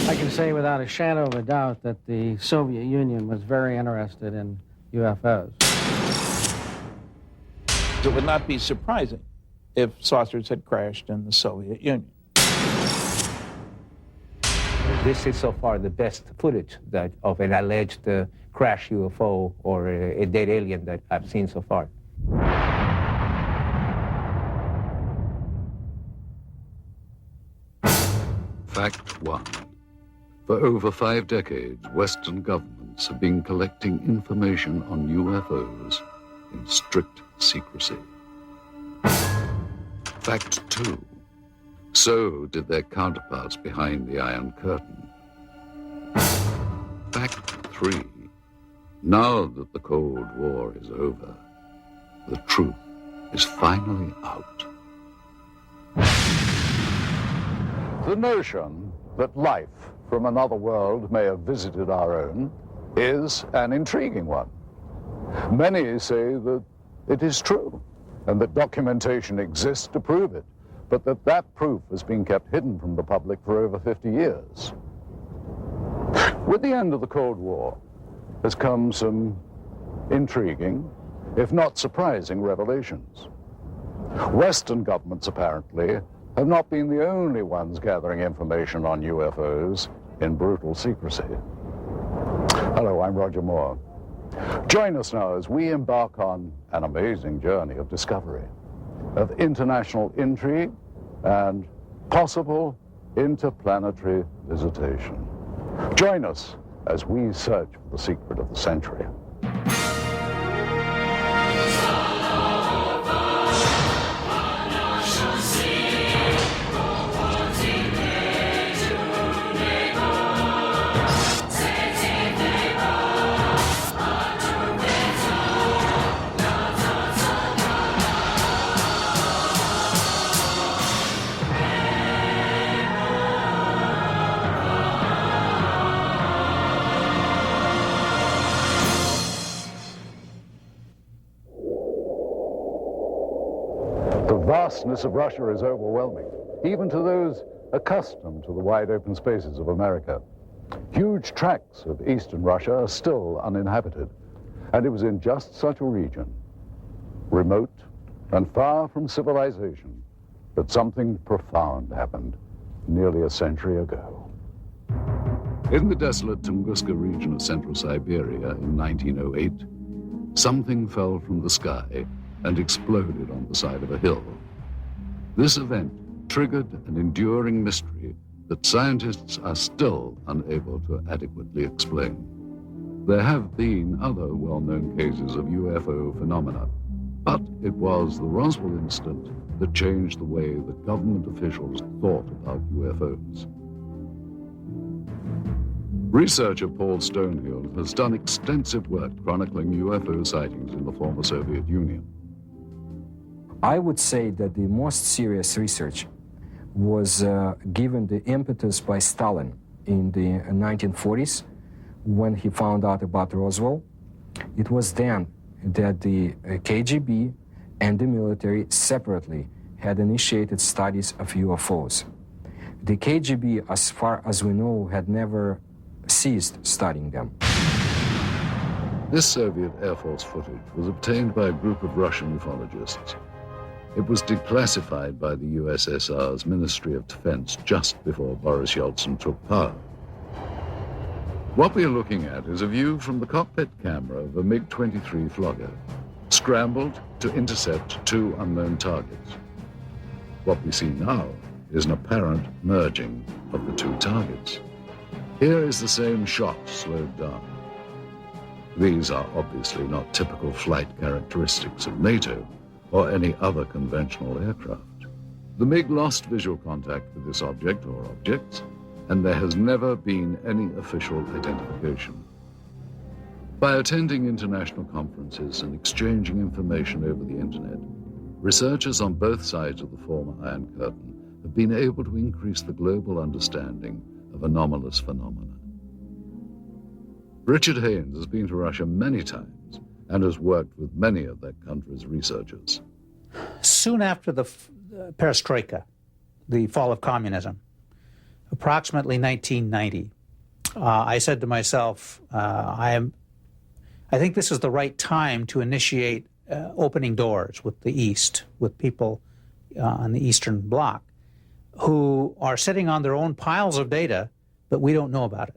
I can say without a shadow of a doubt that the Soviet Union was very interested in UFOs. It would not be surprising if saucers had crashed in the Soviet Union. This is so far the best footage of an alleged crash UFO or a dead alien that I've seen so far. Fact 1. For over 5 decades, Western governments have been collecting information on UFOs in strict secrecy. Fact 2. So did their counterparts behind the Iron Curtain. Fact 3. Now that the Cold War is over, the truth is finally out. The notion that life from another world may have visited our own is an intriguing one. Many say that it is true and that documentation exists to prove it, but that proof has been kept hidden from the public for over 50 years. With the end of the Cold War has come some intriguing, if not surprising, revelations. Western governments apparently have not been the only ones gathering information on UFOs in brutal secrecy. Hello, I'm Roger Moore. Join us now as we embark on an amazing journey of discovery, of international intrigue and possible interplanetary visitation. Join us as we search for the secret of the century. The vastness of Russia is overwhelming, even to those accustomed to the wide open spaces of America. Huge tracts of eastern Russia are still uninhabited, and it was in just such a region, remote and far from civilization, that something profound happened nearly a century ago. In the desolate Tunguska region of central Siberia in 1908, something fell from the sky and exploded on the side of a hill. This event triggered an enduring mystery that scientists are still unable to adequately explain. There have been other well-known cases of UFO phenomena, but it was the Roswell incident that changed the way that government officials thought about UFOs. Researcher Paul Stonehill has done extensive work chronicling UFO sightings in the former Soviet Union. I would say that the most serious research was given the impetus by Stalin in the 1940s when he found out about Roswell. It was then that the KGB and the military separately had initiated studies of UFOs. The KGB, as far as we know, had never ceased studying them. This Soviet Air Force footage was obtained by a group of Russian ufologists. It was declassified by the USSR's Ministry of Defense just before Boris Yeltsin took power. What we are looking at is a view from the cockpit camera of a MiG-23 Flogger, scrambled to intercept 2 unknown targets. What we see now is an apparent merging of the 2 targets. Here is the same shot slowed down. These are obviously not typical flight characteristics of NATO or any other conventional aircraft. The MiG lost visual contact with this object or objects, and there has never been any official identification. By attending international conferences and exchanging information over the internet, researchers on both sides of the former Iron Curtain have been able to increase the global understanding of anomalous phenomena. Richard Haynes has been to Russia many times and has worked with many of that country's researchers. Soon after the perestroika, the fall of communism, approximately 1990. I said to myself, I think this is the right time to initiate opening doors with the East, with people on the Eastern Bloc who are sitting on their own piles of data, but we don't know about it.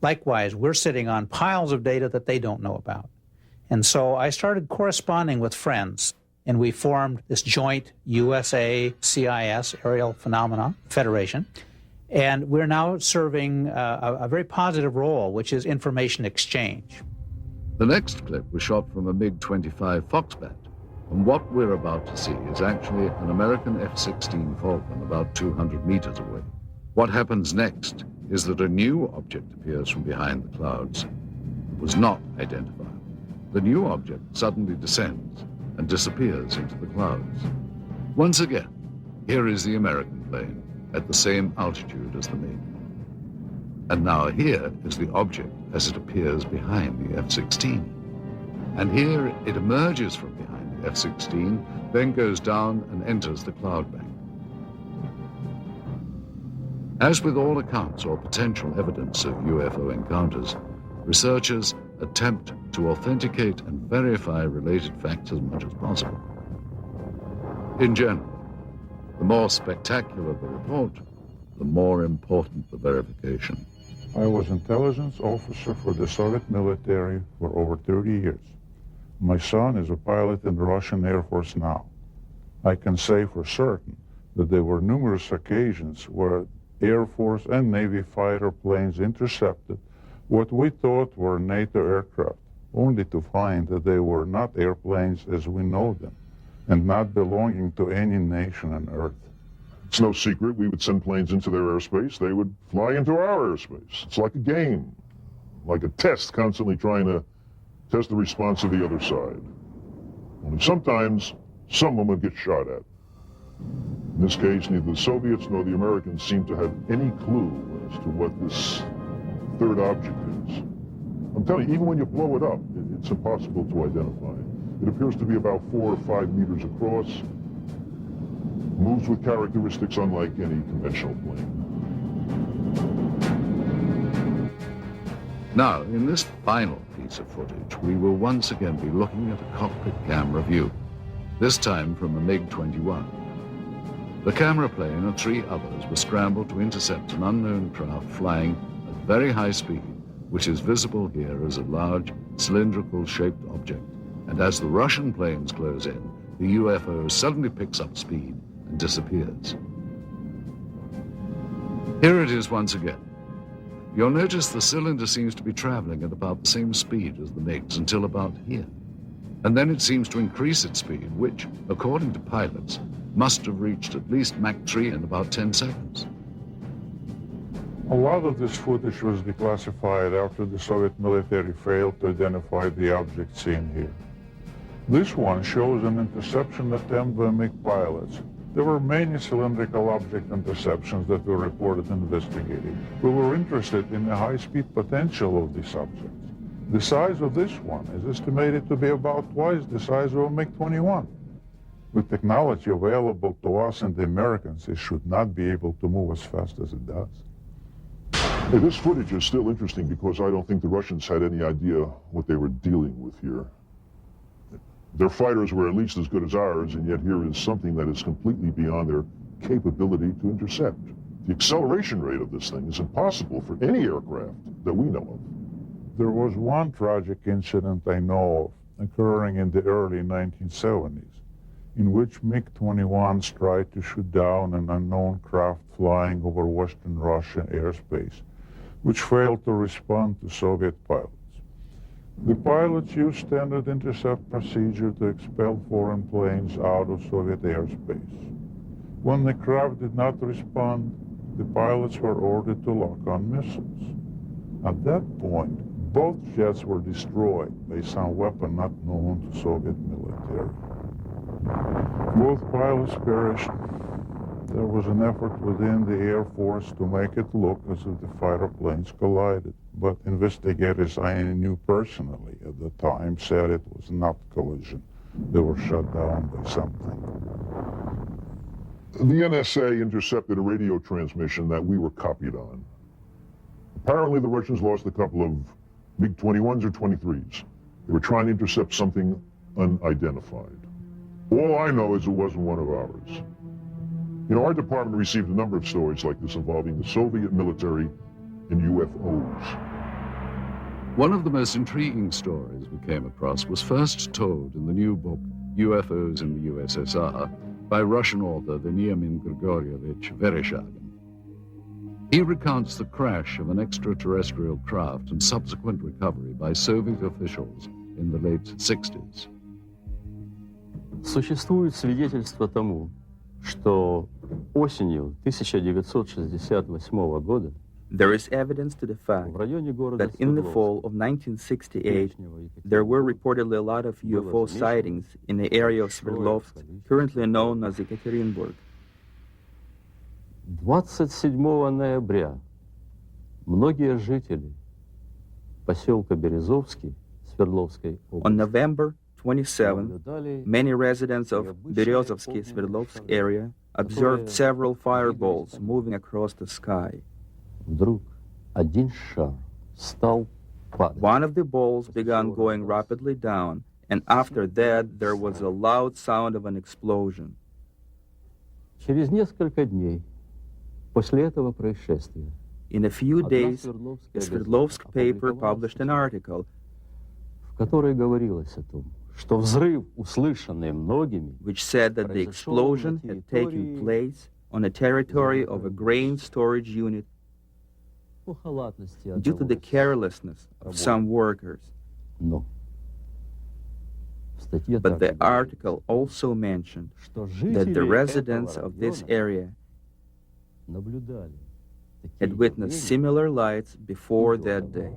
Likewise, we're sitting on piles of data that they don't know about. And so I started corresponding with friends, and we formed this joint USA-CIS Aerial Phenomena Federation. And we're now serving a very positive role, which is information exchange. The next clip was shot from a MiG-25 Foxbat, and what we're about to see is actually an American F-16 Falcon about 200 meters away. What happens next is that a new object appears from behind the clouds. It was not identified. The new object suddenly descends and disappears into the clouds. Once again, here is the American plane at the same altitude as the MiG. And now here is the object as it appears behind the F-16. And here it emerges from behind the F-16, then goes down and enters the cloud bank. As with all accounts or potential evidence of UFO encounters, researchers attempt to authenticate and verify related facts as much as possible. In general, the more spectacular the report, the more important the verification. I was intelligence officer for the Soviet military for over 30 years. My son is a pilot in the Russian Air Force now. I can say for certain that there were numerous occasions where Air Force and Navy fighter planes intercepted what we thought were NATO aircraft, only to find that they were not airplanes as we know them, and not belonging to any nation on Earth. It's no secret we would send planes into their airspace. They would fly into our airspace. It's like a game, like a test, constantly trying to test the response of the other side. Only sometimes someone would get shot at. In this case, neither the Soviets nor the Americans seem to have any clue as to what this third object is. I'm telling you, even when you blow it up, it's impossible to identify. It appears to be about 4 or 5 meters across, moves with characteristics unlike any conventional plane. Now, in this final piece of footage, we will once again be looking at a cockpit camera view, this time from a MiG-21. The camera plane and 3 others were scrambled to intercept an unknown craft flying at very high speed, which is visible here as a large, cylindrical-shaped object. And as the Russian planes close in, the UFO suddenly picks up speed and disappears. Here it is once again. You'll notice the cylinder seems to be traveling at about the same speed as the MiGs until about here. And then it seems to increase its speed, which, according to pilots, must have reached at least Mach 3 in about 10 seconds. A lot of this footage was declassified after the Soviet military failed to identify the object seen here. This one shows an interception attempt by MiG pilots. There were many cylindrical object interceptions that were reported and investigated. We were interested in the high-speed potential of these objects. The size of this one is estimated to be about twice the size of a MiG-21. With technology available to us and the Americans, it should not be able to move as fast as it does. Hey, this footage is still interesting because I don't think the Russians had any idea what they were dealing with here. Their fighters were at least as good as ours, and yet here is something that is completely beyond their capability to intercept. The acceleration rate of this thing is impossible for any aircraft that we know of. There was one tragic incident I know of occurring in the early 1970s, in which MiG-21s tried to shoot down an unknown craft flying over Western Russian airspace, which failed to respond to Soviet pilots. The pilots used standard intercept procedure to expel foreign planes out of Soviet airspace. When the craft did not respond, the pilots were ordered to lock on missiles. At that point, both jets were destroyed by some weapon not known to Soviet military. Both pilots perished. There was an effort within the Air Force to make it look as if the fighter planes collided, but investigators I knew personally at the time said it was not collision. They were shot down by something. The NSA intercepted a radio transmission that we were copied on. Apparently, the Russians lost a couple of MiG-21s or 23s. They were trying to intercept something unidentified. All I know is it wasn't one of ours. You know, our department received a number of stories like this involving the Soviet military and UFOs. One of the most intriguing stories we came across was first told in the new book, UFOs in the USSR, by Russian author Veniamin Grigorievich Vereshchagin. He recounts the crash of an extraterrestrial craft and subsequent recovery by Soviet officials in the late 60s. Существует свидетельство тому, что осенью 1968 года there is evidence to the fact that in the fall of 1968, there were reportedly a lot of UFO sightings in the area of Sverdlovsk, currently known as Ekaterinburg. 27 ноября многие жители поселка Березовский Свердловской области On November 27, many residents of Berezovsky Sverdlovsk area observed several fireballs moving across the sky. Вдруг один шар стал падать. One of the balls began going rapidly down, and after that there was a loud sound of an explosion. Через несколько дней после этого происшествия In a few days, a Sverdlovsk paper published an article в которой говорилось о том, что взрыв, услышанный многими, which said that the explosion had taken place on a territory of a grain storage unit due to the carelessness of some workers. But the article also mentioned that the residents of this area had witnessed similar lights before that day.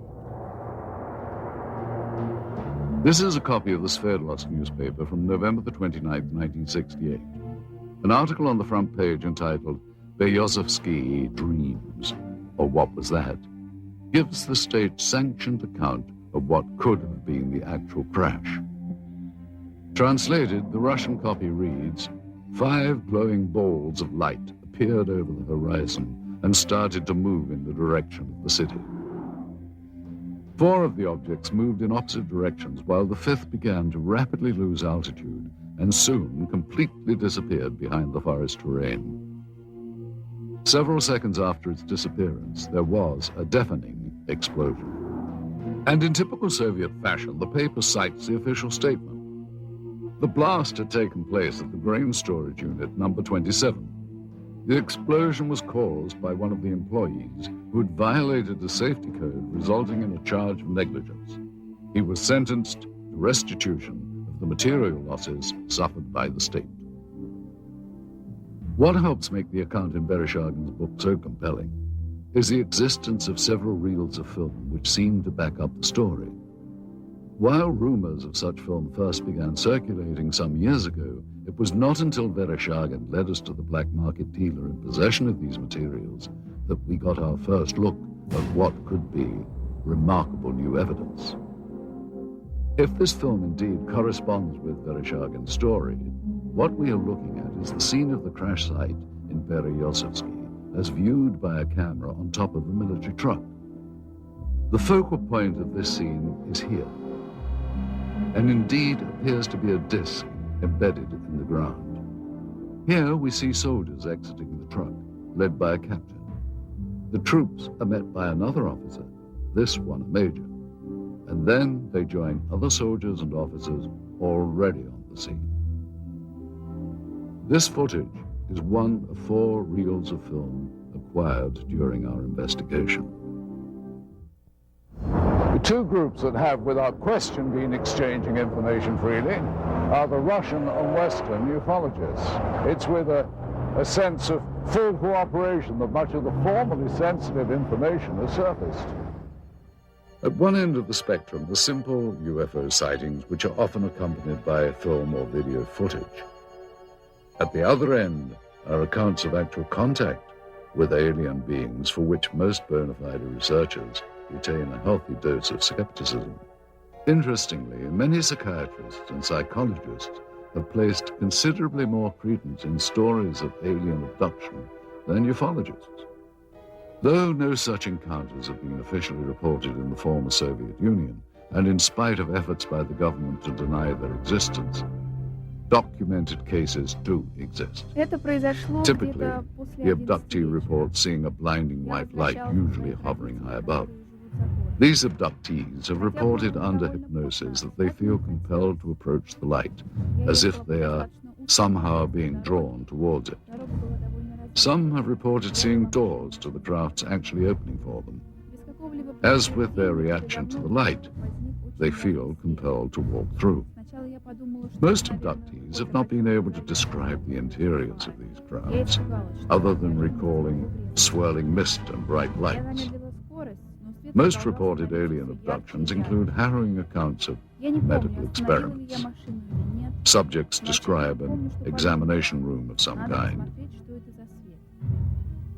This is a copy of the Sverdlovsk newspaper from November the 29th, 1968. An article on the front page entitled Berezovsky Dreams, or What Was That?, gives the state-sanctioned account of what could have been the actual crash. Translated, the Russian copy reads, 5 glowing balls of light appeared over the horizon and started to move in the direction of the city. 4 of the objects moved in opposite directions, while the 5th began to rapidly lose altitude and soon completely disappeared behind the forest terrain. Several seconds after its disappearance, there was a deafening explosion. And in typical Soviet fashion, the paper cites the official statement. The blast had taken place at the grain storage unit number 27. The explosion was caused by one of the employees who had violated the safety code, resulting in a charge of negligence. He was sentenced to restitution of the material losses suffered by the state. What helps make the account in Vereshchagin's book so compelling is the existence of several reels of film which seem to back up the story. While rumors of such film first began circulating some years ago, it was not until Vereshchagin led us to the black market dealer in possession of these materials that we got our first look at what could be remarkable new evidence. If this film indeed corresponds with Vereshchagin's story, what we are looking at is the scene of the crash site in Berezovsky as viewed by a camera on top of a military truck. The focal point of this scene is here, and indeed appears to be a disc embedded in the ground. Here we see soldiers exiting the truck, led by a captain. The troops are met by another officer, this one a major, and then they join other soldiers and officers already on the scene. This footage is one of 4 reels of film acquired during our investigation. The 2 groups that have, without question, been exchanging information freely are the Russian and Western ufologists. It's with a sense of full cooperation that much of the formerly sensitive information has surfaced. At one end of the spectrum are simple UFO sightings, which are often accompanied by film or video footage. At the other end are accounts of actual contact with alien beings, for which most bona fide researchers retain a healthy dose of skepticism. Interestingly, many psychiatrists and psychologists have placed considerably more credence in stories of alien abduction than ufologists. Though no such encounters have been officially reported in the former Soviet Union, and in spite of efforts by the government to deny their existence, documented cases do exist. Typically, the abductee reports seeing a blinding white light, usually hovering high above. These abductees have reported under hypnosis that they feel compelled to approach the light, as if they are somehow being drawn towards it. Some have reported seeing doors to the crafts actually opening for them. As with their reaction to the light, they feel compelled to walk through. Most abductees have not been able to describe the interiors of these crafts, other than recalling swirling mist and bright lights. Most reported alien abductions include harrowing accounts of medical experiments. Subjects describe an examination room of some kind.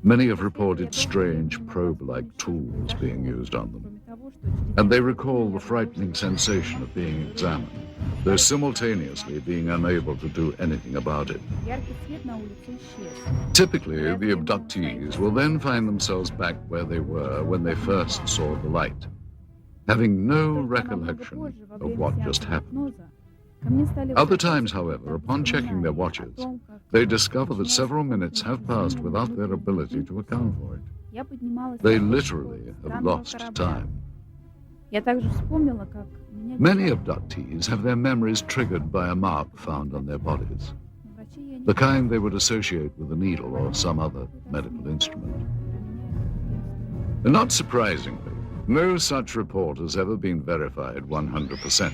Many have reported strange probe-like tools being used on them, and they recall the frightening sensation of being examined, though simultaneously being unable to do anything about it. Typically, the abductees will then find themselves back where they were when they first saw the light, having no recollection of what just happened. Other times, however, upon checking their watches, they discover that several minutes have passed without their ability to account for it. They literally have lost time. Many abductees have their memories triggered by a mark found on their bodies, the kind they would associate with a needle or some other medical instrument. And not surprisingly, no such report has ever been verified 100%.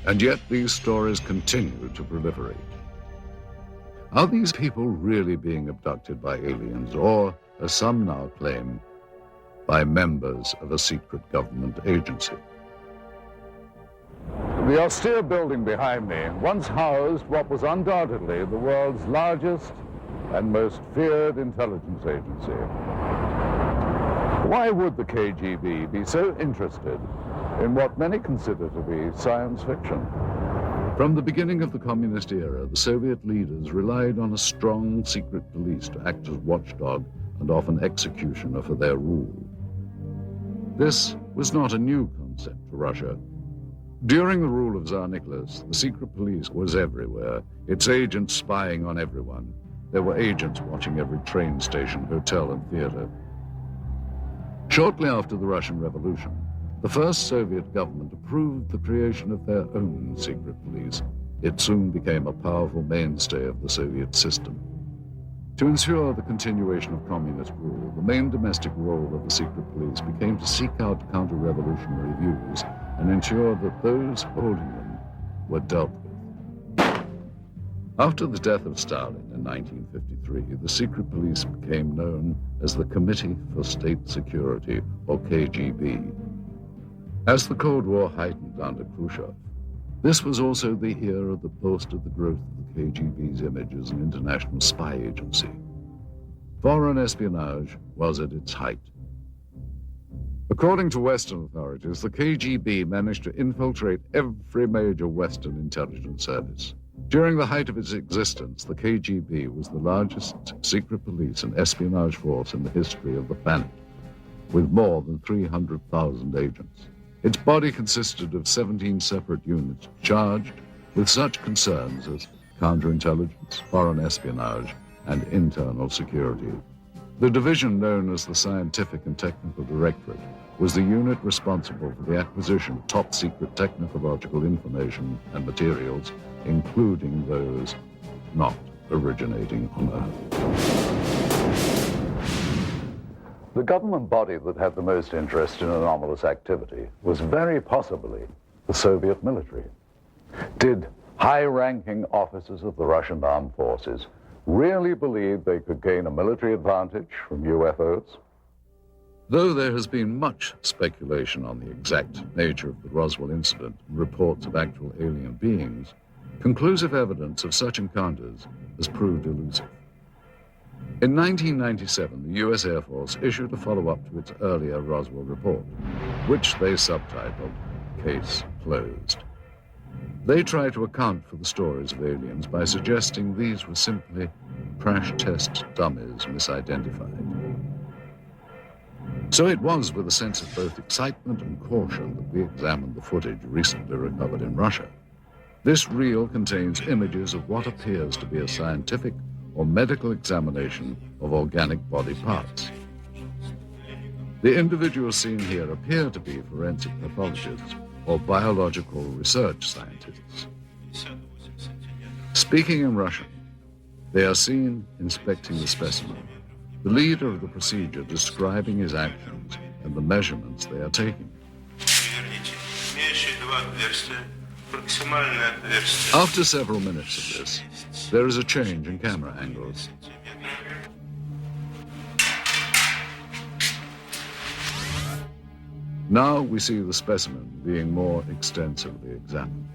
And yet these stories continue to proliferate. Are these people really being abducted by aliens, or, as some now claim, by members of a secret government agency? The austere building behind me once housed what was undoubtedly the world's largest and most feared intelligence agency. Why would the KGB be so interested in what many consider to be science fiction? From the beginning of the communist era, the Soviet leaders relied on a strong secret police to act as watchdog and often executioner for their rule. This was not a new concept to Russia. During the rule of Tsar Nicholas, the secret police was everywhere, its agents spying on everyone. There were agents watching every train station, hotel, and theater. Shortly after the Russian Revolution, the first Soviet government approved the creation of their own secret police. It soon became a powerful mainstay of the Soviet system. To ensure the continuation of communist rule, the main domestic role of the secret police became to seek out counter-revolutionary views and ensure that those holding them were dealt with. After the death of Stalin in 1953, the secret police became known as the Committee for State Security, or KGB. As the Cold War heightened under Khrushchev, this was also the era that boasted the growth of the KGB's image as an international spy agency. Foreign espionage was at its height. According to Western authorities, the KGB managed to infiltrate every major Western intelligence service. During the height of its existence, the KGB was the largest secret police and espionage force in the history of the planet, with more than 300,000 agents. Its body consisted of 17 separate units charged with such concerns as counterintelligence, foreign espionage, and internal security. The division known as the Scientific and Technical Directorate was the unit responsible for the acquisition of top-secret technological information and materials, including those not originating on Earth. The government body that had the most interest in anomalous activity was very possibly the Soviet military. Did high-ranking officers of the Russian armed forces really believe they could gain a military advantage from UFOs? Though there has been much speculation on the exact nature of the Roswell incident and reports of actual alien beings, conclusive evidence of such encounters has proved elusive. In 1997, the U.S. Air Force issued a follow-up to its earlier Roswell report, which they subtitled Case Closed. They try to account for the stories of aliens by suggesting these were simply crash test dummies misidentified. So it was with a sense of both excitement and caution that we examined the footage recently recovered in Russia. This reel contains images of what appears to be a scientific or medical examination of organic body parts. The individuals seen here appear to be forensic pathologists or biological research scientists. Speaking in Russian, they are seen inspecting the specimen, the leader of the procedure describing his actions and the measurements they are taking. After several minutes of this, there is a change in camera angles. Now we see the specimen being more extensively examined.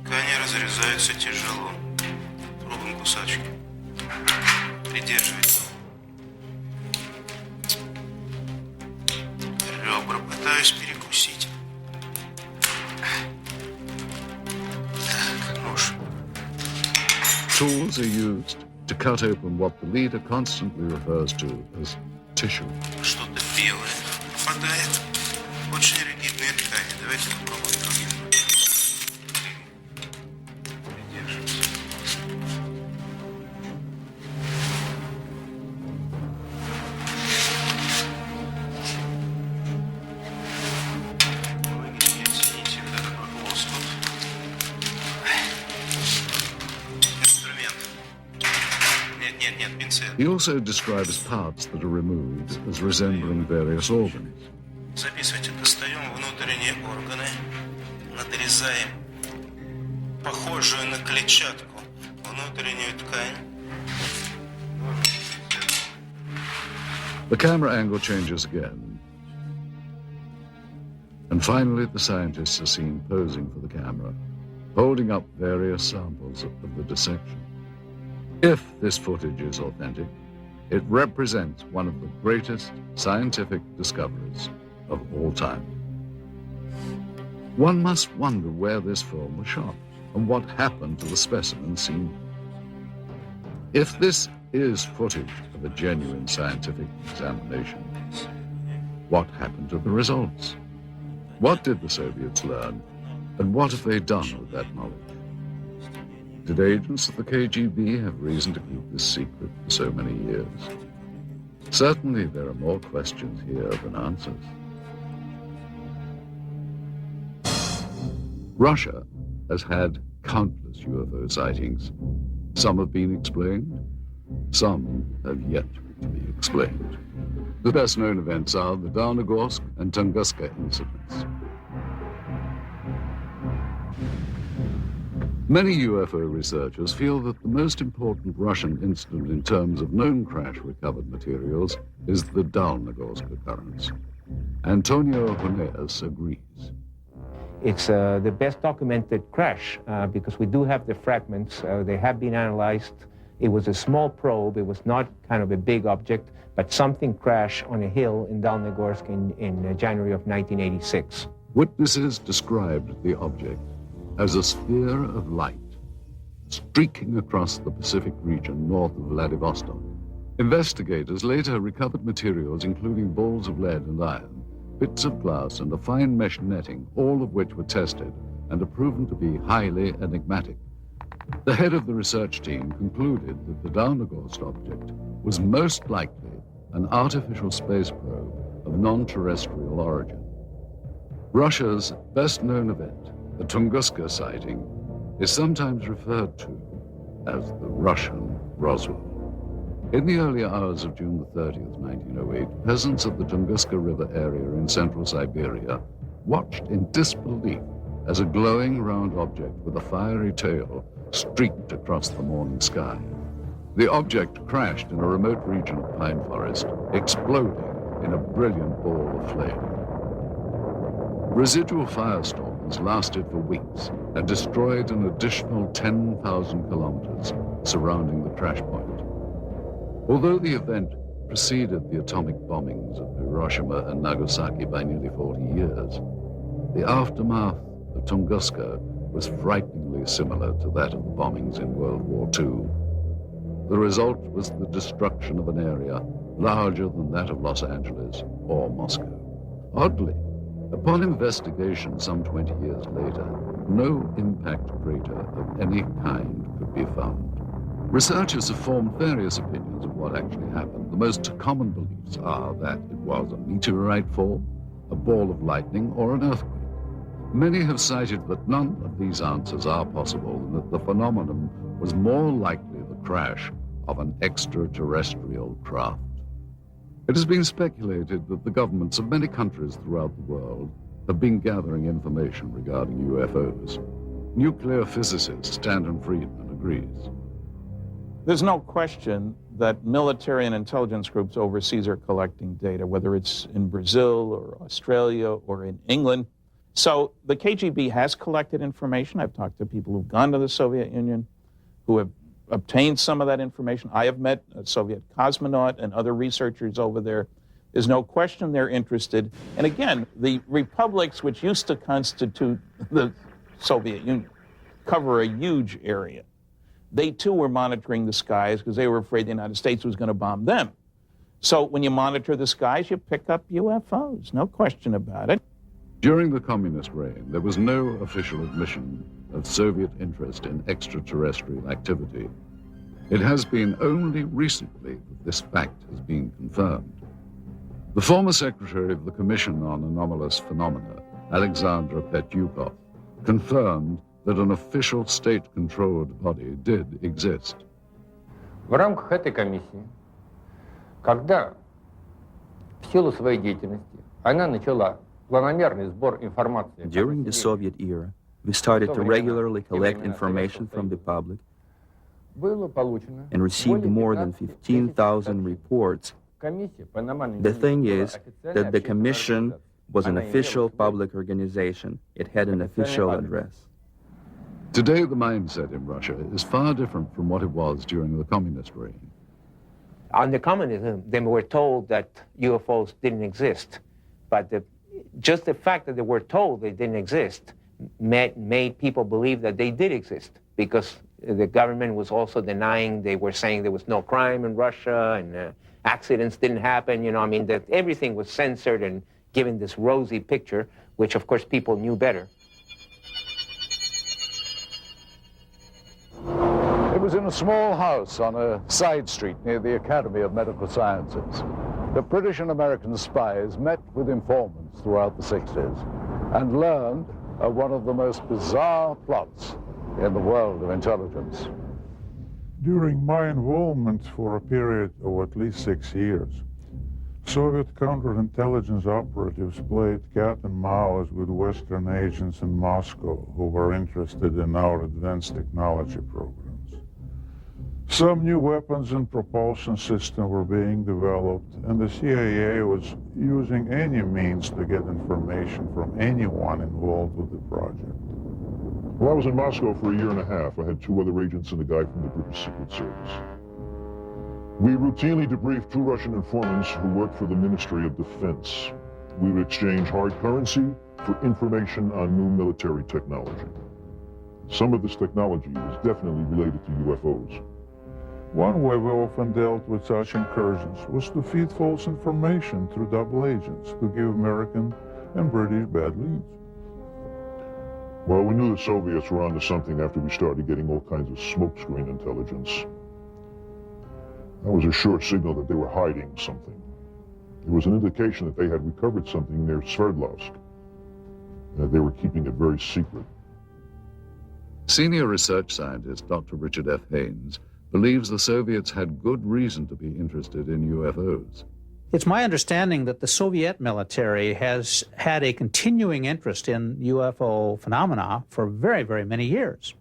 Ткани разрезаются тяжело. Пробуем кусачки. Придерживайте. Ребра пытаюсь перекусить. Так, нож. Tools are used to cut open what the leader constantly refers to as tissue. Что-то белое попадает. Очень ригидные ткани. Давайте попробуем другим. Придерживайте. Оцените вот этот вот лоскут. Инструмент. Нет, пинцет. He also describes parts that are removed as resembling various organs. Записывайте, достаем внутренние органы, надрезаем похожую на клетчатку внутреннюю ткань. The camera angle changes again. And finally, the scientists are seen posing for the camera, holding up various samples of the dissection. If this footage is authentic, it represents one of the greatest scientific discoveries of all time. One must wonder where this film was shot and what happened to the specimen seen. If this is footage of a genuine scientific examination, what happened to the results? What did the Soviets learn, and what have they done with that knowledge? Did agents of the KGB have reason to keep this secret for so many years? Certainly there are more questions here than answers. Russia has had countless UFO sightings. Some have been explained, some have yet to be explained. The best known events are the Darnagorsk and Tunguska incidents. Many UFO researchers feel that the most important Russian incident in terms of known crash recovered materials is the Darnagorsk occurrence. Antonio Huneas agrees. It's the best documented crash because we do have the fragments. They have been analyzed. It was a small probe. It was not kind of a big object, but something crashed on a hill in Dalnegorsk in January of 1986. Witnesses described the object as a sphere of light streaking across the Pacific region north of Vladivostok. Investigators later recovered materials including balls of lead and iron, bits of glass, and a fine mesh netting, all of which were tested and are proven to be highly enigmatic. The head of the research team concluded that the Darnagorsk object was most likely an artificial space probe of non-terrestrial origin. Russia's best-known event, the Tunguska sighting, is sometimes referred to as the Russian Roswell. In the early hours of June the 30th, 1908, peasants of the Tunguska River area in central Siberia watched in disbelief as a glowing round object with a fiery tail streaked across the morning sky. The object crashed in a remote region of pine forest, exploding in a brilliant ball of flame. Residual firestorms lasted for weeks and destroyed an additional 10,000 kilometers surrounding the crash point. Although the event preceded the atomic bombings of Hiroshima and Nagasaki by nearly 40 years, the aftermath of Tunguska was frighteningly similar to that of the bombings in World War II. The result was the destruction of an area larger than that of Los Angeles or Moscow. Oddly, upon investigation some 20 years later, no impact crater of any kind could be found. Researchers have formed various opinions of what actually happened. The most common beliefs are that it was a meteorite fall, a ball of lightning, or an earthquake. Many have cited that none of these answers are possible and that the phenomenon was more likely the crash of an extraterrestrial craft. It has been speculated that the governments of many countries throughout the world have been gathering information regarding UFOs. Nuclear physicist Stanton Friedman agrees. There's no question that military and intelligence groups overseas are collecting data, whether it's in Brazil or Australia or in England. So the KGB has collected information. I've talked to people who've gone to the Soviet Union who have obtained some of that information. I have met a Soviet cosmonaut and other researchers over there. There's no question they're interested. And again, the republics which used to constitute the Soviet Union cover a huge area. They too were monitoring the skies because they were afraid the United States was going to bomb them. So when you monitor the skies, you pick up UFOs, no question about it. During the communist reign, there was no official admission of Soviet interest in extraterrestrial activity. It has been only recently that this fact has been confirmed. The former secretary of the Commission on Anomalous Phenomena, Alexander Petyukov, confirmed that an official state-controlled body did exist. В рамках этой комиссии, когда в силу своей деятельности она начала планомерный сбор информации. During the Soviet era, we started to regularly collect information from the public and received more than 15,000 reports. The thing is that the commission was an official public organization. It had an official address. Today, the mindset in Russia is far different from what it was during the communist reign. Under communism, they were told that UFOs didn't exist, but just the fact that they were told they didn't exist made people believe that they did exist, because the government was also denying. They were saying there was no crime in Russia and accidents didn't happen. You know, I mean, that everything was censored and given this rosy picture, which of course people knew better. It was in a small house on a side street near the Academy of Medical Sciences. The British and American spies met with informants throughout the 60s and learned of one of the most bizarre plots in the world of intelligence. During my involvement for a period of at least 6 years, Soviet counterintelligence operatives played cat and mouse with Western agents in Moscow who were interested in our advanced technology programs. Some new weapons and propulsion systems were being developed, and the CIA was using any means to get information from anyone involved with the project. While I was in Moscow for a year and a half, I had 2 other agents and a guy from the British Secret Service. We routinely debriefed 2 Russian informants who worked for the Ministry of Defense. We would exchange hard currency for information on new military technology. Some of this technology was definitely related to UFOs. One way we often dealt with such incursions was to feed false information through double agents to give American and British bad leads. Well, we knew the Soviets were onto something after we started getting all kinds of smokescreen intelligence. That was a sure signal that they were hiding something. There was an indication that they had recovered something near Sverdlovsk. They were keeping it very secret. Senior research scientist Dr. Richard F. Haynes believes the Soviets had good reason to be interested in UFOs. It's my understanding that the Soviet military has had a continuing interest in UFO phenomena for very, very many years.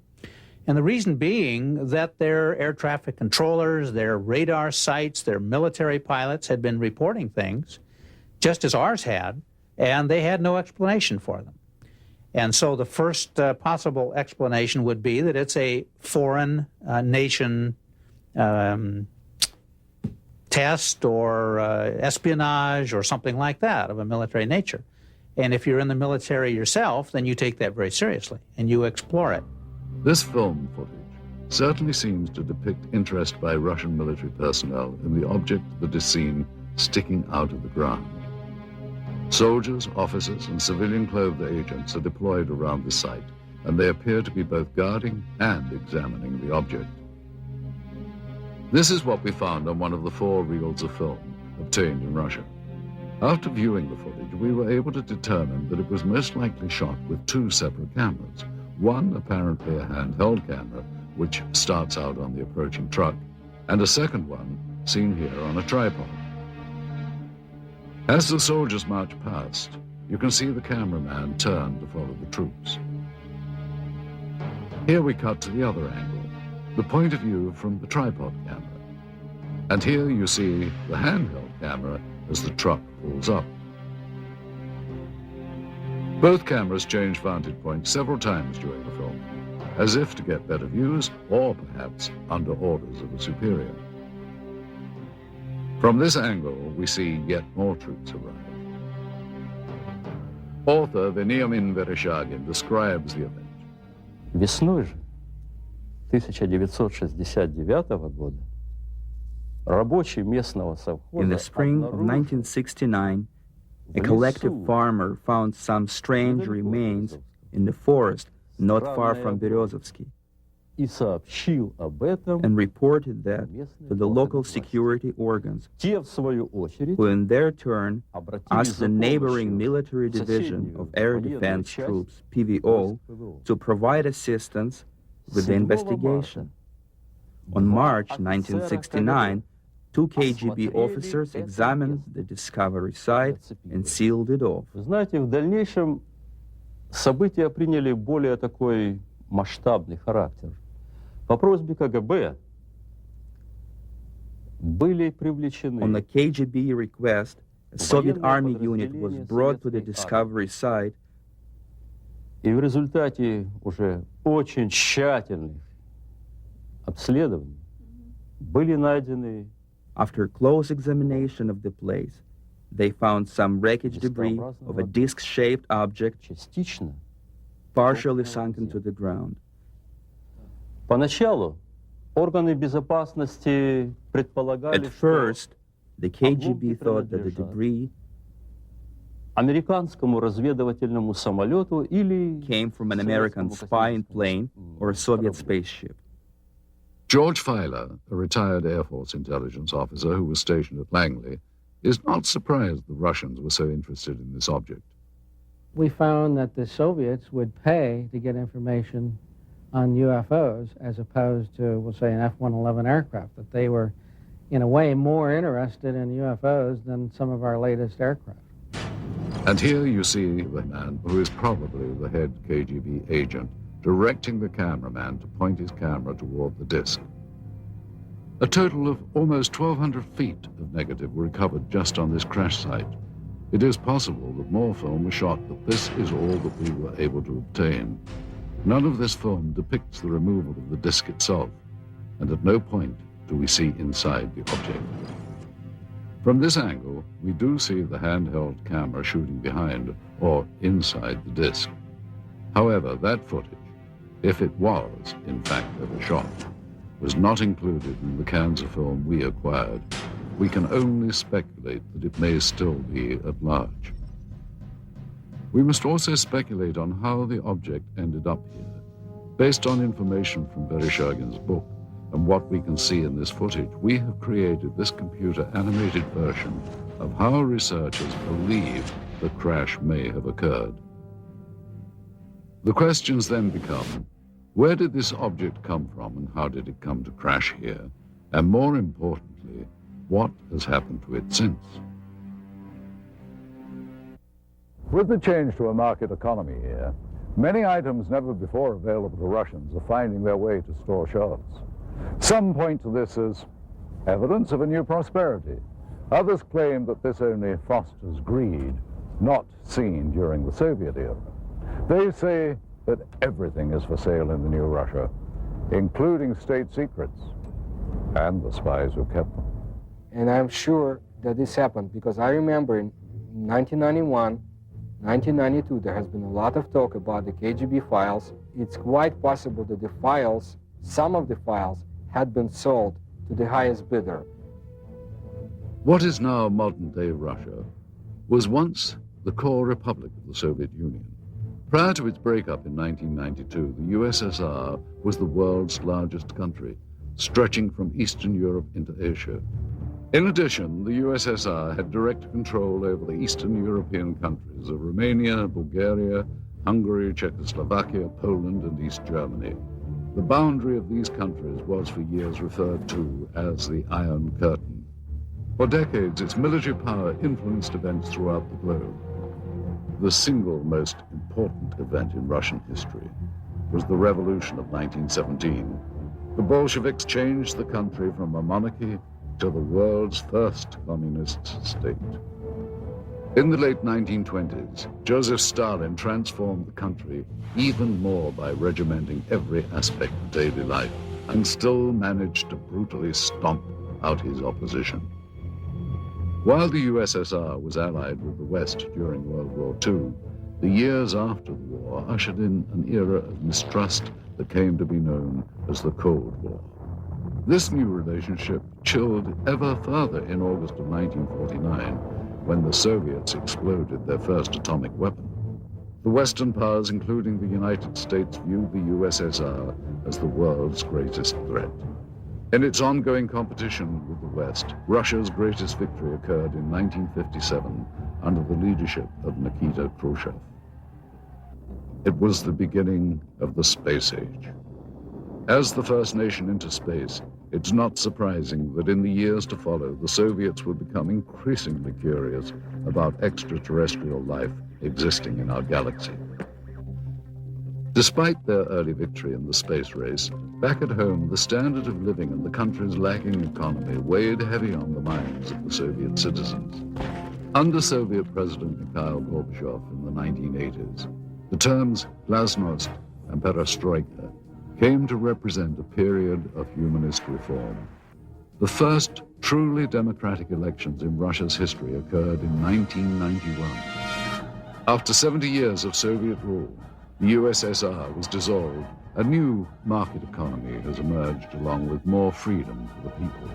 And the reason being that their air traffic controllers, their radar sites, their military pilots had been reporting things, just as ours had, and they had no explanation for them. And so the first possible explanation would be that it's a foreign nation test or espionage or something like that of a military nature. And if you're in the military yourself, then you take that very seriously and you explore it. This film footage certainly seems to depict interest by Russian military personnel in the object that is seen sticking out of the ground. Soldiers, officers, and civilian-clothed agents are deployed around the site, and they appear to be both guarding and examining the object. This is what we found on one of the 4 reels of film obtained in Russia. After viewing the footage, we were able to determine that it was most likely shot with 2 separate cameras. One apparently a handheld camera, which starts out on the approaching truck, and a second one seen here on a tripod. As the soldiers march past, you can see the cameraman turn to follow the troops. Here we cut to the other angle, the point of view from the tripod camera. And here you see the handheld camera as the truck pulls up. Both cameras change vantage point several times during the film, as if to get better views or perhaps under orders of a superior. From this angle, we see yet more troops arrive. Author Veniamin Vereshchagin describes the event. Весной же 1969 года рабочие местного совхоза In the spring of 1969, a collective farmer found some strange remains in the forest not far from Berezovsky и сообщил об этом, and reported that to the local security organs, те в свою очередь who in their turn обратились asked за the neighboring помощью military в division of соседнюю air военную defense часть troops, PVO, to provide assistance with the 7 investigation. On March 1969, 2 KGB officers examined the discovery site and sealed it off. Вы знаете, в дальнейшем события приняли более такой масштабный характер. По просьбе КГБ были привлечены On the KGB request, a Soviet army unit was brought to the discovery site, и в результате уже очень тщательных обследований были найдены after close examination of the place. They found some wreckage debris of a disc-shaped object частично. partially sunken to the ground. Поначалу органы безопасности предполагали, At first, the KGB thought that the debris американскому разведывательному самолету или came from an American spying plane or a Soviet spaceship. George Filer, a retired Air Force intelligence officer who was stationed at Langley, is not surprised the Russians were so interested in this object. We found that the Soviets would pay to get information on UFOs as opposed to, we'll say, an F-111 aircraft, that they were, in a way, more interested in UFOs than some of our latest aircraft. And here you see the man who is probably the head KGB agent directing the cameraman to point his camera toward the disc. A total of almost 1,200 feet of negative were recovered just on this crash site. It is possible that more film was shot, but this is all that we were able to obtain. None of this film depicts the removal of the disc itself, and at no point do we see inside the object. From this angle, we do see the handheld camera shooting behind or inside the disc. However, that footage, if it was, in fact, ever shot, was not included in the cans of film we acquired. We can only speculate that it may still be at large. We must also speculate on how the object ended up here. Based on information from Vereshchagin's book and what we can see in this footage, we have created this computer-animated version of how researchers believe the crash may have occurred. The questions then become, where did this object come from and how did it come to crash here? And more importantly, what has happened to it since? With the change to a market economy here, many items never before available to Russians are finding their way to store shelves. Some point to this as evidence of a new prosperity. Others claim that this only fosters greed, not seen during the Soviet era. They say that everything is for sale in the new Russia, including state secrets and the spies who kept them. And I'm sure that this happened because I remember in 1991, 1992, there has been a lot of talk about the KGB files. It's quite possible that the files, some of the files, had been sold to the highest bidder. What is now modern-day Russia was once the core republic of the Soviet Union. Prior to its breakup in 1992, the USSR was the world's largest country, stretching from Eastern Europe into Asia. In addition, the USSR had direct control over the Eastern European countries of Romania, Bulgaria, Hungary, Czechoslovakia, Poland, and East Germany. The boundary of these countries was for years referred to as the Iron Curtain. For decades, its military power influenced events throughout the globe. The single most important event in Russian history was the Revolution of 1917. The Bolsheviks changed the country from a monarchy to the world's first communist state. In the late 1920s, Joseph Stalin transformed the country even more by regimenting every aspect of daily life and still managed to brutally stomp out his opposition. While the USSR was allied with the West during World War II, the years after the war ushered in an era of mistrust that came to be known as the Cold War. This new relationship chilled ever further in August of 1949, when the Soviets exploded their first atomic weapon. The Western powers, including the United States, viewed the USSR as the world's greatest threat. In its ongoing competition with the West, Russia's greatest victory occurred in 1957 under the leadership of Nikita Khrushchev. It was the beginning of the space age. As the first nation into space, it's not surprising that in the years to follow, the Soviets would become increasingly curious about extraterrestrial life existing in our galaxy. Despite their early victory in the space race, back at home, the standard of living and the country's lagging economy weighed heavy on the minds of the Soviet citizens. Under Soviet President Mikhail Gorbachev in the 1980s, the terms glasnost and perestroika came to represent a period of humanist reform. The first truly democratic elections in Russia's history occurred in 1991. After 70 years of Soviet rule, the USSR was dissolved. A new market economy has emerged along with more freedom for the people.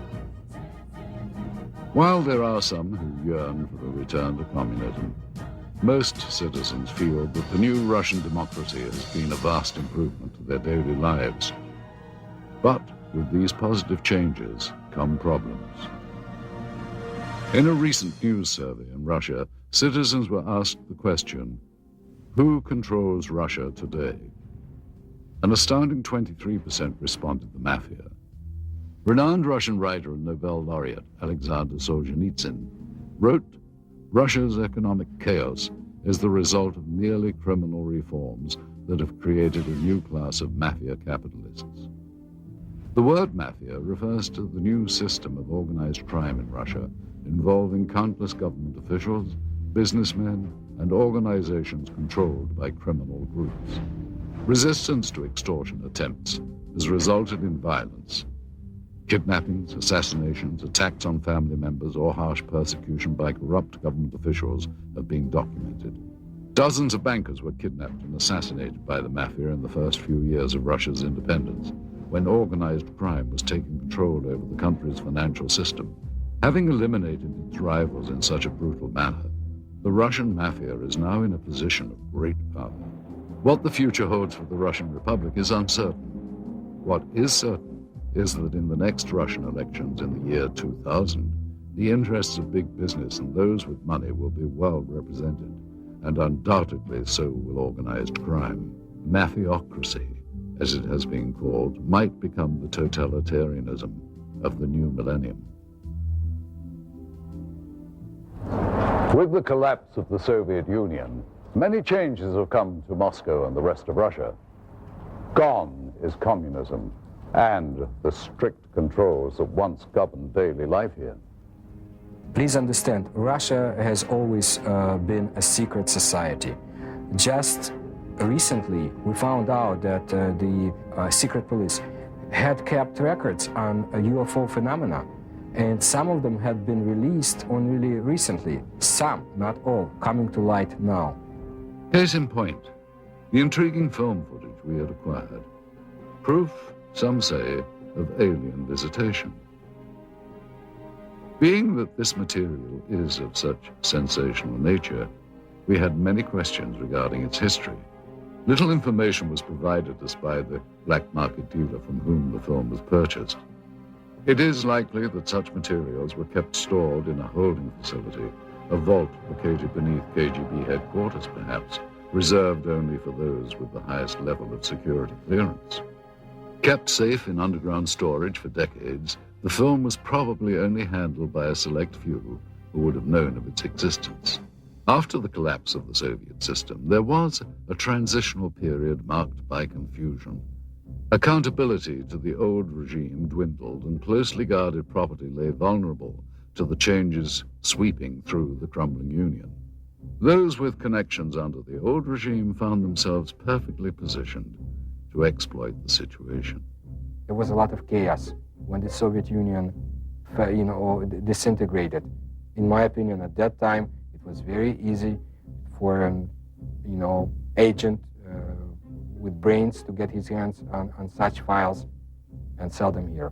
While there are some who yearn for a return to communism, most citizens feel that the new Russian democracy has been a vast improvement to their daily lives. But with these positive changes come problems. In a recent news survey in Russia, citizens were asked the question, who controls Russia today? An astounding 23% responded the mafia. Renowned Russian writer and Nobel laureate Alexander Solzhenitsyn wrote, Russia's economic chaos is the result of merely criminal reforms that have created a new class of mafia capitalists. The word mafia refers to the new system of organized crime in Russia involving countless government officials, businessmen, and organizations controlled by criminal groups. Resistance to extortion attempts has resulted in violence. Kidnappings, assassinations, attacks on family members, or harsh persecution by corrupt government officials have been documented. Dozens of bankers were kidnapped and assassinated by the mafia in the first few years of Russia's independence, when organized crime was taking control over the country's financial system. Having eliminated its rivals in such a brutal manner, the Russian mafia is now in a position of great power. What the future holds for the Russian Republic is uncertain. What is certain is that in the next Russian elections in the year 2000, the interests of big business and those with money will be well represented, and undoubtedly so will organized crime. Mafiocracy, as it has been called, might become the totalitarianism of the new millennium. With the collapse of the Soviet Union, many changes have come to Moscow and the rest of Russia. Gone is communism and the strict controls that once governed daily life here. Please understand, Russia has always been a secret society. Just recently, we found out that the secret police had kept records on UFO phenomena. And some of them had been released only recently. Some, not all, coming to light now. Case in point, the intriguing film footage we had acquired. Proof, some say, of alien visitation. Being that this material is of such sensational nature, we had many questions regarding its history. Little information was provided us by the black market dealer from whom the film was purchased. It is likely that such materials were kept stored in a holding facility, a vault located beneath KGB headquarters perhaps, reserved only for those with the highest level of security clearance. Kept safe in underground storage for decades, the film was probably only handled by a select few who would have known of its existence. After the collapse of the Soviet system, there was a transitional period marked by confusion. Accountability to the old regime dwindled, and closely guarded property lay vulnerable to the changes sweeping through the crumbling Union. Those with connections under the old regime found themselves perfectly positioned to exploit the situation. There was a lot of chaos when the Soviet Union, disintegrated. In my opinion, at that time, it was very easy for an, agent with brains to get his hands on such files and sell them here.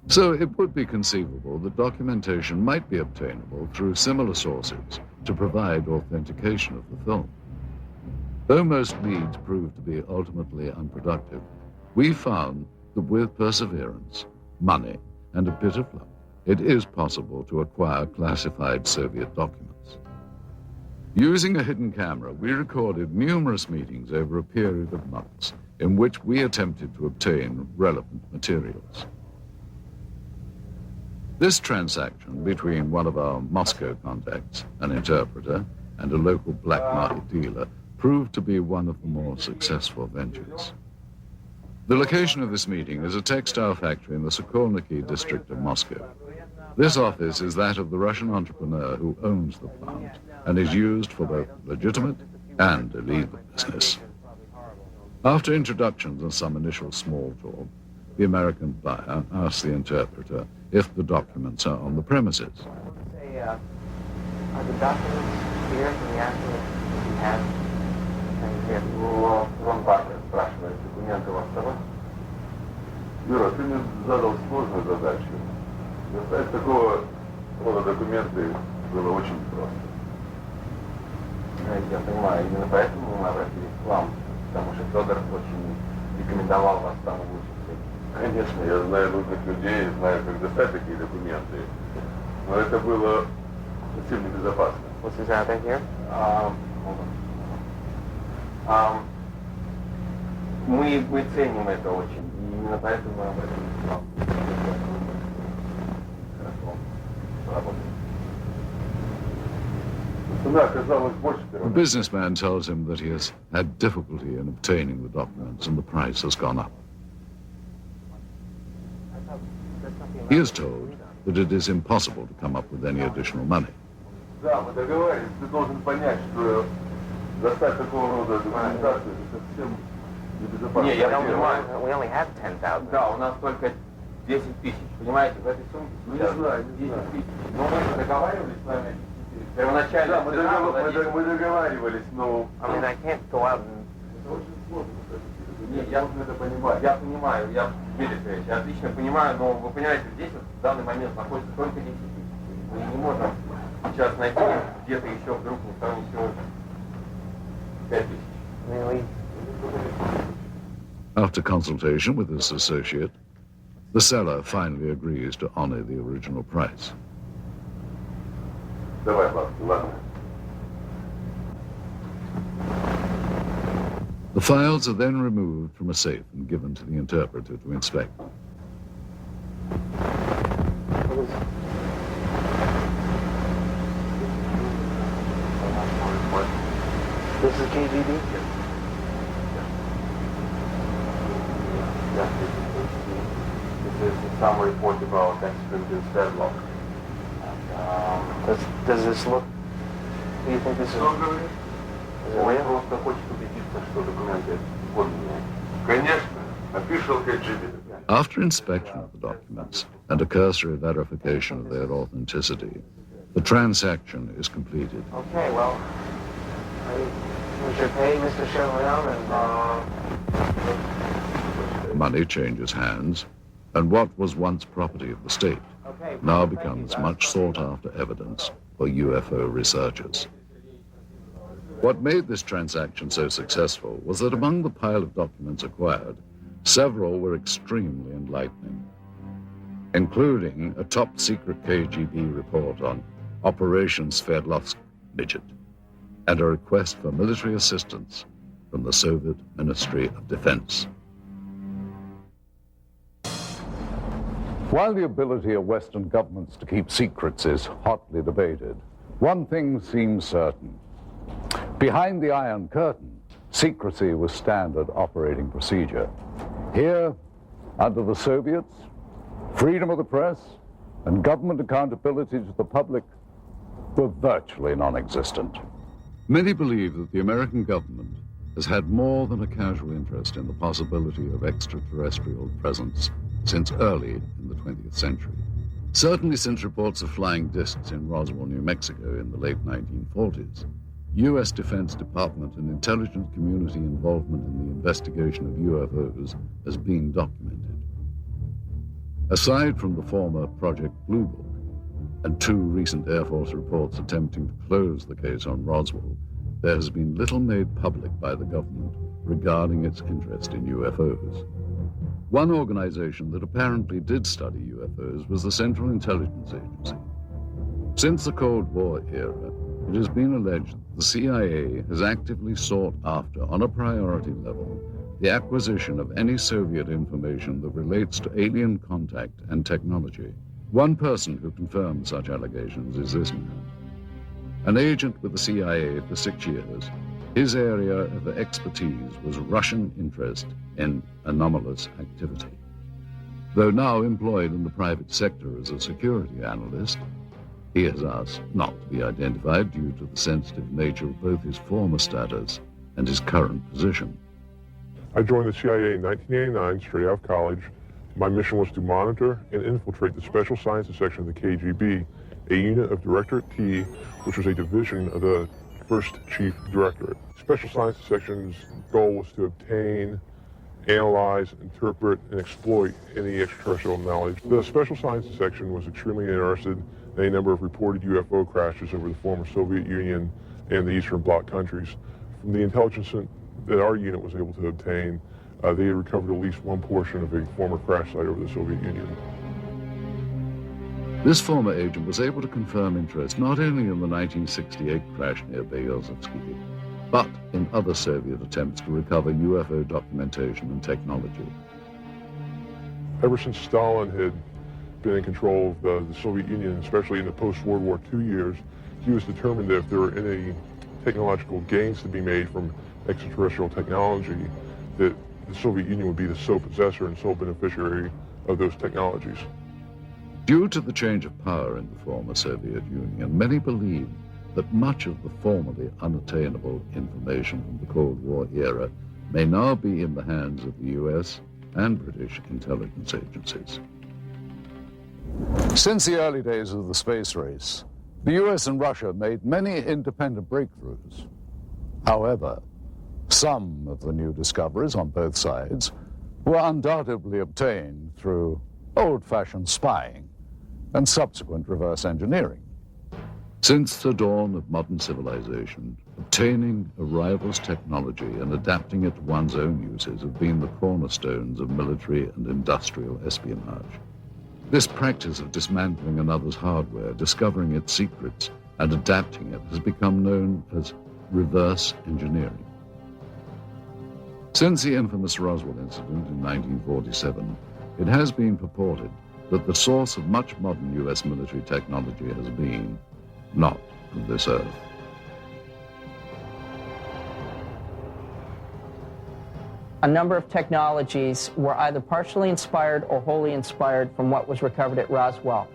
So it would be conceivable that documentation might be obtainable through similar sources to provide authentication of the film. Though most leads proved to be ultimately unproductive, we found that with perseverance, money, and a bit of luck, it is possible to acquire classified Soviet documents. Using a hidden camera, we recorded numerous meetings over a period of months in which we attempted to obtain relevant materials. This transaction between one of our Moscow contacts, an interpreter, and a local black market dealer proved to be one of the more successful ventures. The location of this meeting is a textile factory in the Sokolniki district of Moscow. This office is that of the Russian entrepreneur who owns the plant and is used for both legitimate and illegal business. After introductions and some initial small talk, the American buyer asks the interpreter if the documents are on the premises. Are the documents here from the actual that you have? Вон Барбер спрашивает, документы у вас с собой? Юра, ты мне задал сложную задачу. Достать такого рода документы было очень непросто. Я понимаю, именно поэтому мы обратились к вам, потому что Федор очень рекомендовал вас самым лучшим. Конечно, я знаю нужных людей, знаю, как достать такие документы, но это было совсем небезопасно. What's this out here? Hold on. Мы ценим это очень, и именно поэтому мы обратились к вам. Хорошо, поработаем. The businessman tells him that he has had difficulty in obtaining the documents and the price has gone up. He is told that it is impossible to come up with any additional money. Да, мы договорились, ты должен понять, что достать такого рода документацию это совсем небезопасно. Не, я понимаю. We only have 10,000. Да, у нас только 10 тысяч, понимаете, в этой сумке. Ну, не знаю, 10 тысяч. Но мы договаривались с вами. Первоначально. Да, мы договаривались, но... I mean, I can't go out and... Это очень сложно. Нет, я должен это понимать. Я понимаю, Дмитрий Алексеевич, я отлично понимаю, но вы понимаете, здесь вот в данный момент находится только 10 тысяч. Мы не можем сейчас найти где-то еще вдруг никто несет 5 тысяч. After consultation with his associate, the seller finally agrees to honor the original price. Давай, бабки, ладно. The files are then removed from a safe and given to the interpreter to inspect. This is KGB? Yes. This is some report about extreme deadlock. Does this look... Do you think this is... Он просто хочет убедиться, что документы подлинные. Конечно, official KGB. After inspection of the documents, and a cursory verification of their authenticity, the transaction is completed. Okay, well, we should pay Mr. Chevalier and... Money changes hands, and what was once property of the state now becomes much sought-after evidence for UFO researchers. What made this transaction so successful was that among the pile of documents acquired, several were extremely enlightening, including a top-secret KGB report on Operation Sverdlovsk Midget and a request for military assistance from the Soviet Ministry of Defense. While the ability of Western governments to keep secrets is hotly debated, one thing seems certain. Behind the Iron Curtain, secrecy was standard operating procedure. Here, under the Soviets, freedom of the press and government accountability to the public were virtually non-existent. Many believe that the American government has had more than a casual interest in the possibility of extraterrestrial presence since early in the 20th century. Certainly since reports of flying discs in Roswell, New Mexico in the late 1940s, U.S. Defense Department and intelligence community involvement in the investigation of UFOs has been documented. Aside from the former Project Blue Book and 2 recent Air Force reports attempting to close the case on Roswell, there has been little made public by the government regarding its interest in UFOs. One organization that apparently did study UFOs was the Central Intelligence Agency. Since the Cold War era, it has been alleged that the CIA has actively sought after, on a priority level, the acquisition of any Soviet information that relates to alien contact and technology. One person who confirmed such allegations is this man. An agent with the CIA for 6 years, his area of expertise was Russian interest in anomalous activity. Though now employed in the private sector as a security analyst, he has asked not to be identified due to the sensitive nature of both his former status and his current position. I joined the CIA in 1989, straight out of college. My mission was to monitor and infiltrate the Special Sciences Section of the KGB, a unit of Directorate T, which was a division of the First Chief Directorate. Special Sciences Section's goal was to obtain, analyze, interpret, and exploit any extraterrestrial knowledge. The Special Sciences Section was extremely interested in a number of reported UFO crashes over the former Soviet Union and the Eastern Bloc countries. From the intelligence that our unit was able to obtain, they had recovered at least one portion of a former crash site over the Soviet Union. This former agent was able to confirm interest not only in the 1968 crash near Berezovsky, but in other Soviet attempts to recover UFO documentation and technology. Ever since Stalin had been in control of the Soviet Union, especially in the post-World War II years, he was determined that if there were any technological gains to be made from extraterrestrial technology, that the Soviet Union would be the sole possessor and sole beneficiary of those technologies. Due to the change of power in the former Soviet Union, many believe that much of the formerly unattainable information from the Cold War era may now be in the hands of the US and British intelligence agencies. Since the early days of the space race, the US and Russia made many independent breakthroughs. However, some of the new discoveries on both sides were undoubtedly obtained through old-fashioned spying and subsequent reverse engineering. Since the dawn of modern civilization, obtaining a rival's technology and adapting it to one's own uses have been the cornerstones of military and industrial espionage. This practice of dismantling another's hardware, discovering its secrets, and adapting it has become known as reverse engineering. Since the infamous Roswell incident in 1947, it has been purported that the source of much modern U.S. military technology has been not of this earth. A number of technologies were either partially inspired or wholly inspired from what was recovered at Roswell.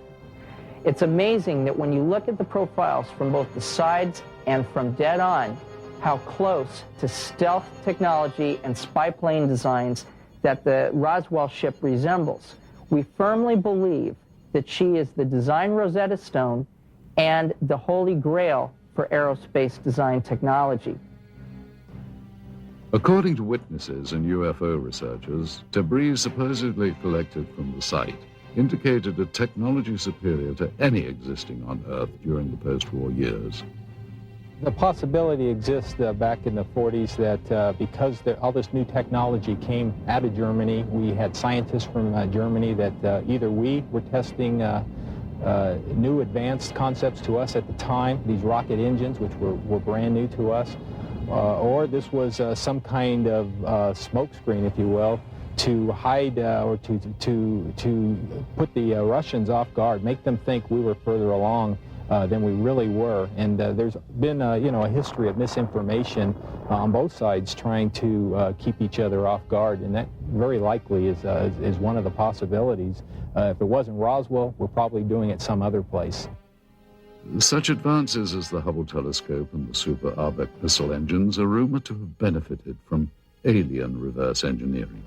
It's amazing that when you look at the profiles from both the sides and from dead on, how close to stealth technology and spy plane designs that the Roswell ship resembles. We firmly believe that she is the design Rosetta Stone and the holy grail for aerospace design technology. According to witnesses and UFO researchers, debris supposedly collected from the site indicated a technology superior to any existing on Earth during the post-war years. The possibility exists back in the 40s that because all this new technology came out of Germany, we had scientists from Germany that either we were testing new advanced concepts to us at the time, these rocket engines, which were brand new to us, or this was some kind of smokescreen, if you will, to hide or to put the Russians off guard, make them think we were further along than we really were. And there's been a history of misinformation on both sides trying to keep each other off guard, and that very likely is one of the possibilities. If it wasn't Roswell, we're probably doing it some other place. Such advances as the Hubble telescope and the Super Arbeck missile engines are rumored to have benefited from alien reverse engineering.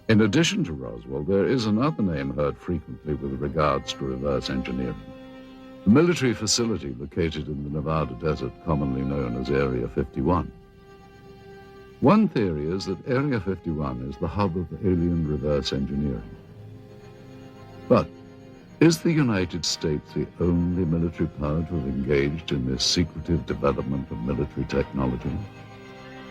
In addition to Roswell, there is another name heard frequently with regards to reverse engineering. A military facility located in the Nevada desert, commonly known as Area 51. One theory is that Area 51 is the hub of alien reverse engineering. But is the United States the only military power to have engaged in this secretive development of military technology?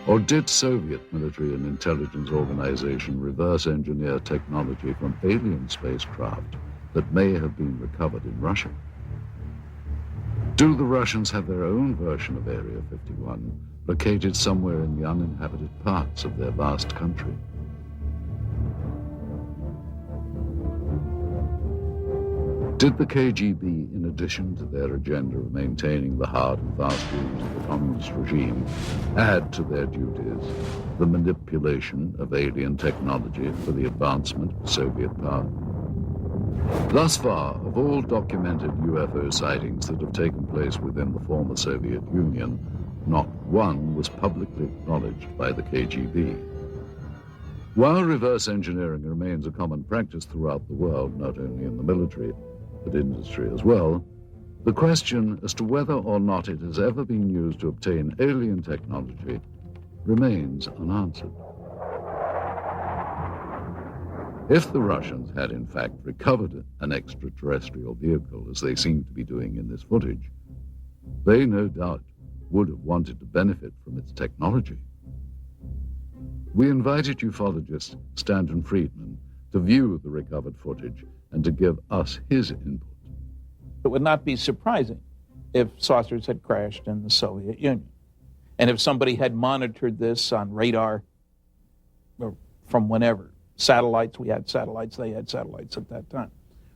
Or did Soviet military and intelligence organization reverse engineer technology from alien spacecraft that may have been recovered in Russia? Do the Russians have their own version of Area 51, located somewhere in the uninhabited parts of their vast country? Did the KGB, in addition to their agenda of maintaining the hard and fast rules of the communist regime, add to their duties the manipulation of alien technology for the advancement of Soviet power? Thus far, of all documented UFO sightings that have taken place within the former Soviet Union, not one was publicly acknowledged by the KGB. While reverse engineering remains a common practice throughout the world, not only in the military, but industry as well, the question as to whether or not it has ever been used to obtain alien technology remains unanswered. If the Russians had in fact recovered an extraterrestrial vehicle, as they seem to be doing in this footage, they no doubt would have wanted to benefit from its technology. We invited ufologist Stanton Friedman to view the recovered footage and to give us his input. It would not be surprising if saucers had crashed in the Soviet Union. And if somebody had monitored this on radar or from whenever, satellites, we had satellites, they had satellites at that time,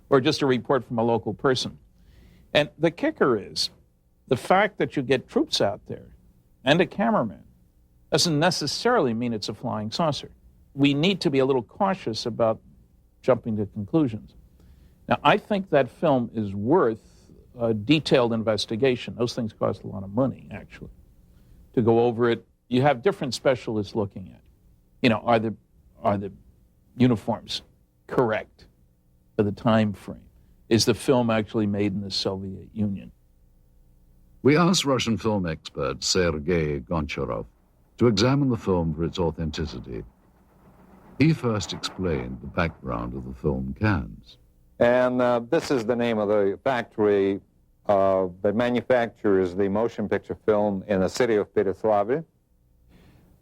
or just a report from a local person. And the kicker is the fact that you get troops out there and a cameraman doesn't necessarily mean it's a flying saucer. We need to be a little cautious about jumping to conclusions. Now, I think that film is worth a detailed investigation. Those things cost a lot of money, actually, to go over it. You have different specialists looking at, are the uniforms correct for the time frame? Is the film actually made in the Soviet Union? We asked Russian film expert Sergei Goncharov to examine the film for its authenticity. He first explained the background of the film cans. And this is the name of the factory that manufactures the motion picture film in the city of Pereslavl.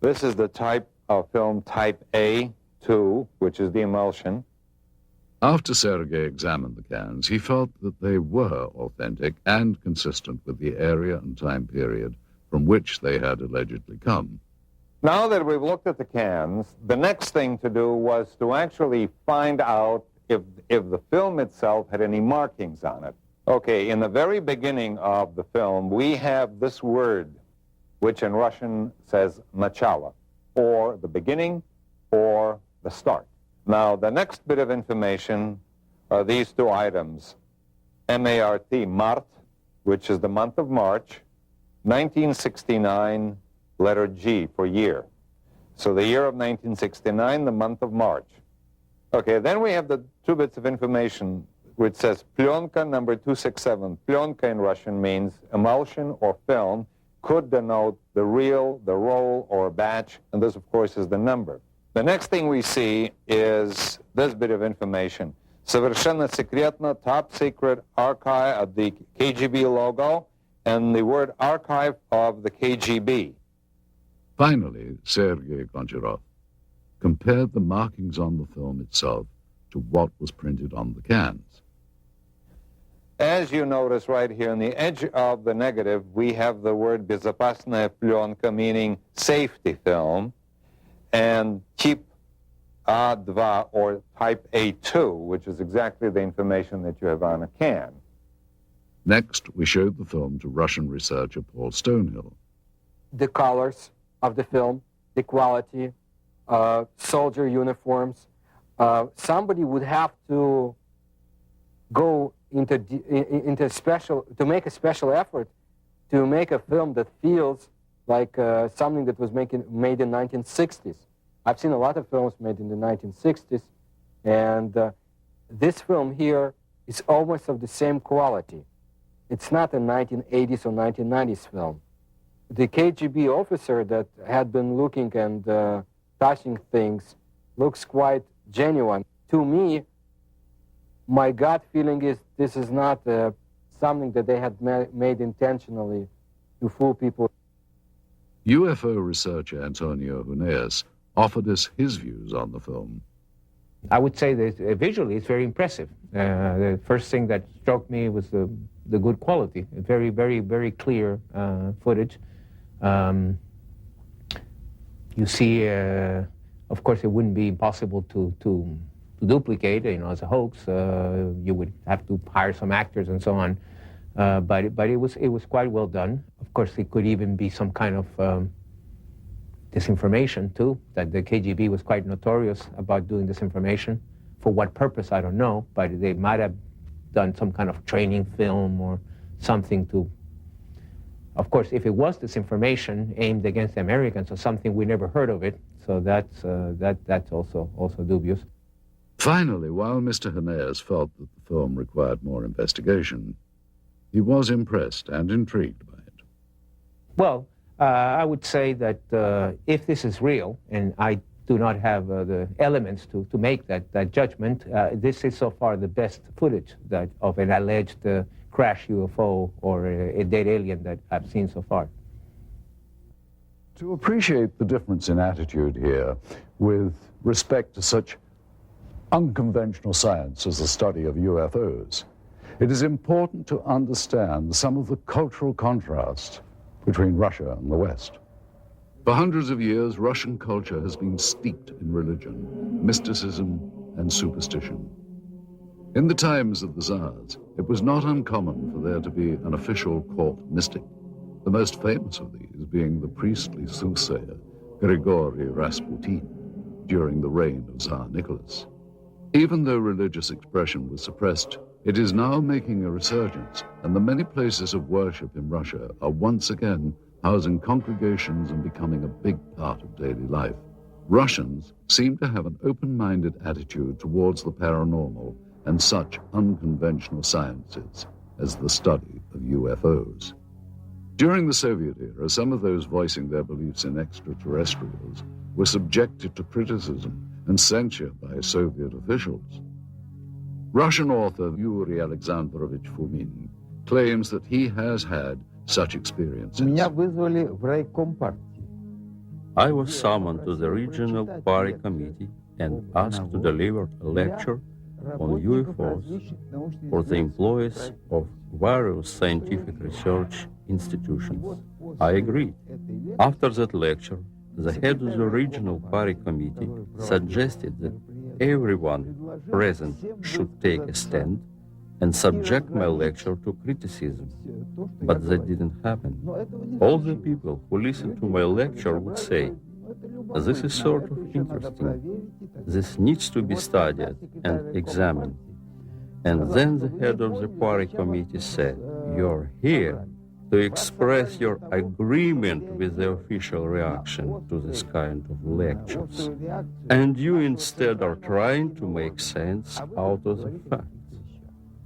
This is the type of film type A2, which is the emulsion. After Sergei examined the cans, he felt that they were authentic and consistent with the area and time period from which they had allegedly come. Now that we've looked at the cans, the next thing to do was to actually find out if the film itself had any markings on it. Okay, in the very beginning of the film, we have this word, which in Russian says начало, or the beginning, or the start. Now, the next bit of information are these two items, M-A-R-T, Mart, which is the month of March, 1969, letter G for year. So the year of 1969, the month of March. Okay, then we have the two bits of information which says plyonka number 267. Plyonka in Russian means emulsion or film, could denote the reel, the roll, or batch, and this, of course, is the number. The next thing we see is this bit of information. Совершенно секретно, top secret archive of the KGB logo and the word archive of the KGB. Finally, Sergei Goncharov compared the markings on the film itself to what was printed on the cans. As you notice right here on the edge of the negative, we have the word безопасная пленка, meaning safety film, and tip A2 or type A2, which is exactly the information that you have on a can. Next, we showed the film to Russian researcher Paul Stonehill. The colors of the film, the quality, soldier uniforms. Somebody would have to go into special, to make a special effort to make a film that feels like something that was made in 1960s. I've seen a lot of films made in the 1960s, and this film here is almost of the same quality. It's not a 1980s or 1990s film. The KGB officer that had been looking and touching things looks quite genuine. To me, my gut feeling is this is not something that they had made intentionally to fool people. UFO researcher Antonio Huneeus offered us his views on the film. I would say that visually it's very impressive. The first thing that struck me was the good quality. Very, very, very clear footage. You see, of course, it wouldn't be possible to duplicate, as a hoax. You would have to hire some actors and so on. But it was quite well done. Of course, it could even be some kind of disinformation too. That the KGB was quite notorious about doing disinformation. For what purpose, I don't know. But they might have done some kind of training film or something to. Of course, if it was disinformation aimed against the Americans or something, we never heard of it. So that's also dubious. Finally, while Mr. Huneeus felt that the film required more investigation, he was impressed and intrigued by it. Well, I would say that if this is real, and I do not have the elements to make that judgment, this is so far the best footage of an alleged crash UFO or a dead alien that I've seen so far. To appreciate the difference in attitude here with respect to such unconventional science as the study of UFOs, it is important to understand some of the cultural contrasts between Russia and the West. For hundreds of years, Russian culture has been steeped in religion, mysticism, and superstition. In the times of the Tsars, it was not uncommon for there to be an official court mystic, the most famous of these being the priestly soothsayer Grigory Rasputin during the reign of Tsar Nicholas. Even though religious expression was suppressed, it is now making a resurgence, and the many places of worship in Russia are once again housing congregations and becoming a big part of daily life. Russians seem to have an open-minded attitude towards the paranormal and such unconventional sciences as the study of UFOs. During the Soviet era, some of those voicing their beliefs in extraterrestrials were subjected to criticism and censure by Soviet officials. Russian author Yuri Alexandrovich Fomin claims that he has had such experiences. I was summoned to the regional party committee and asked to deliver a lecture on UFOs for the employees of various scientific research institutions. I agreed. After that lecture, the head of the regional party committee suggested that everyone present should take a stand and subject my lecture to criticism. But that didn't happen. All the people who listened to my lecture would say, "This is sort of interesting. This needs to be studied and examined." And then the head of the party committee said, "You're here to express your agreement with the official reaction to this kind of lectures. And you instead are trying to make sense out of the facts."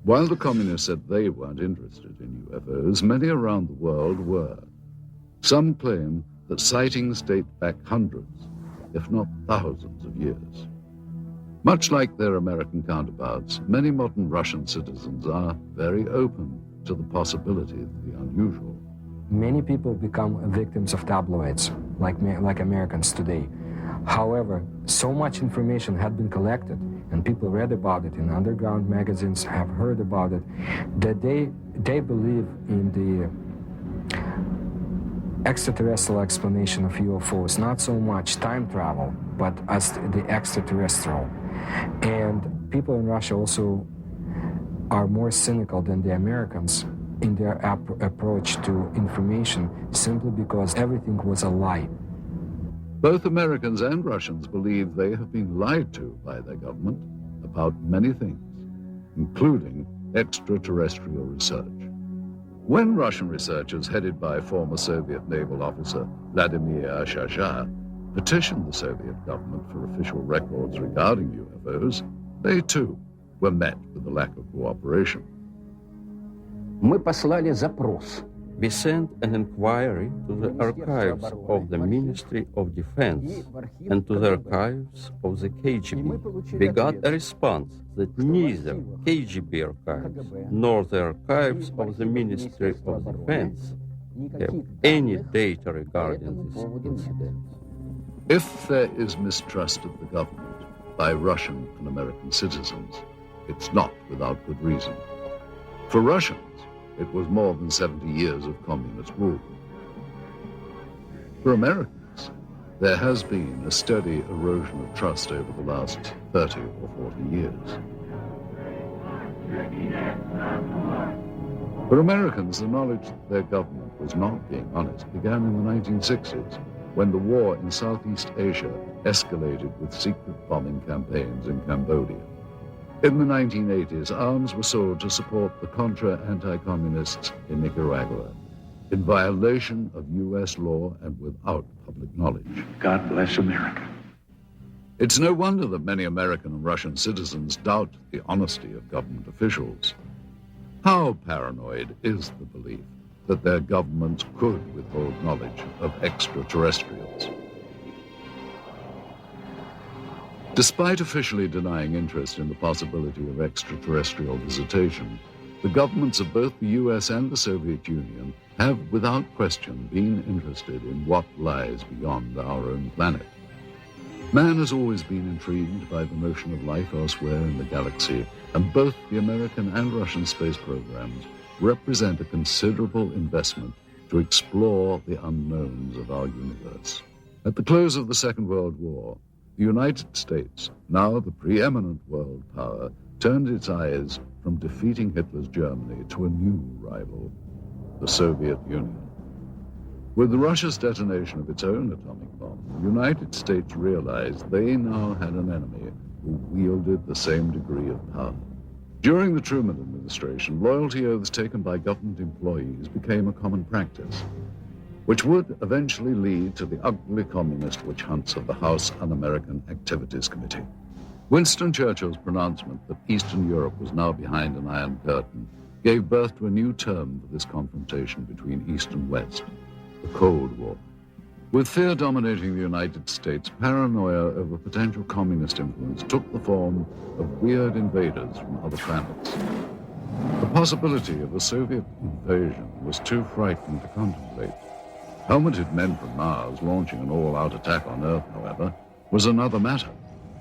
While the communists said they weren't interested in UFOs, many around the world were. Some claim that sightings date back hundreds, if not thousands of years. Much like their American counterparts, many modern Russian citizens are very open to the possibility of the unusual. Many people become victims of tabloids, like Americans today. However, so much information had been collected, and people read about it in underground magazines, have heard about it, that they believe in the extraterrestrial explanation of UFOs, not so much time travel, but as the extraterrestrial. And people in Russia also are more cynical than the Americans in their approach to information, simply because everything was a lie. Both Americans and Russians believe they have been lied to by their government about many things, including extraterrestrial research. When Russian researchers, headed by former Soviet naval officer Vladimir Shasha, petitioned the Soviet government for official records regarding UFOs, they too were met with a lack of cooperation. We sent an inquiry to the archives of the Ministry of Defense and to the archives of the KGB. We got a response that neither KGB archives nor the archives of the Ministry of Defense have any data regarding this incident. If there is mistrust of the government by Russian and American citizens, it's not without good reason. For Russians, it was more than 70 years of communist rule. For Americans, there has been a steady erosion of trust over the last 30 or 40 years. For Americans, the knowledge that their government was not being honest began in the 1960s, when the war in Southeast Asia escalated with secret bombing campaigns in Cambodia. In the 1980s, arms were sold to support the Contra anti-communists in Nicaragua, in violation of U.S. law and without public knowledge. God bless America. It's no wonder that many American and Russian citizens doubt the honesty of government officials. How paranoid is the belief that their governments could withhold knowledge of extraterrestrials? Despite officially denying interest in the possibility of extraterrestrial visitation, the governments of both the US and the Soviet Union have, without question, been interested in what lies beyond our own planet. Man has always been intrigued by the notion of life elsewhere in the galaxy, and both the American and Russian space programs represent a considerable investment to explore the unknowns of our universe. At the close of the Second World War, the United States, now the preeminent world power, turned its eyes from defeating Hitler's Germany to a new rival, the Soviet Union. With Russia's detonation of its own atomic bomb, the United States realized they now had an enemy who wielded the same degree of power. During the Truman administration, loyalty oaths taken by government employees became a common practice, which would eventually lead to the ugly communist witch hunts of the House Un-American Activities Committee. Winston Churchill's pronouncement that Eastern Europe was now behind an Iron Curtain gave birth to a new term for this confrontation between East and West, the Cold War. With fear dominating the United States, paranoia over potential communist influence took the form of weird invaders from other planets. The possibility of a Soviet invasion was too frightening to contemplate. Helmeted men from Mars launching an all-out attack on Earth, however, was another matter.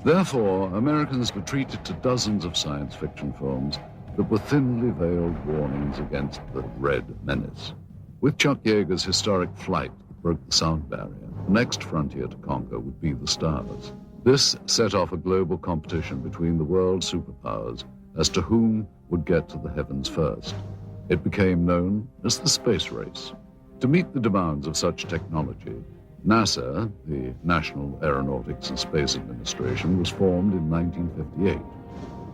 Therefore, Americans retreated to dozens of science fiction films that were thinly veiled warnings against the Red Menace. With Chuck Yeager's historic Flight that broke the sound barrier, the next frontier to conquer would be the stars. This set off a global competition between the world superpowers as to whom would get to the heavens first. It became known as the space race. To meet the demands of such technology, NASA, the National Aeronautics and Space Administration, was formed in 1958.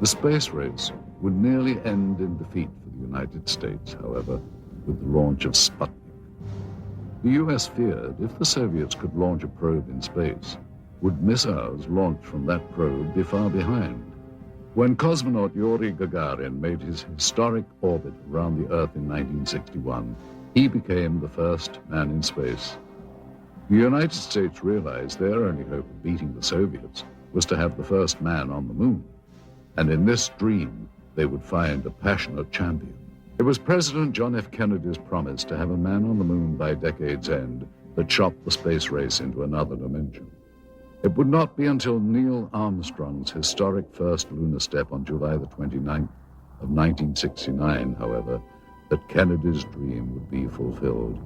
The space race would nearly end in defeat for the United States, however, with the launch of Sputnik. The U.S. feared if the Soviets could launch a probe in space, would missiles launched from that probe be far behind? When cosmonaut Yuri Gagarin made his historic orbit around the Earth in 1961, he became the first man in space. The United States realized their only hope of beating the Soviets was to have the first man on the moon. And in this dream, they would find a passionate champion. It was President John F. Kennedy's promise to have a man on the moon by decade's end that shot the space race into another dimension. It would not be until Neil Armstrong's historic first lunar step on July the 29th of 1969, however, that Kennedy's dream would be fulfilled.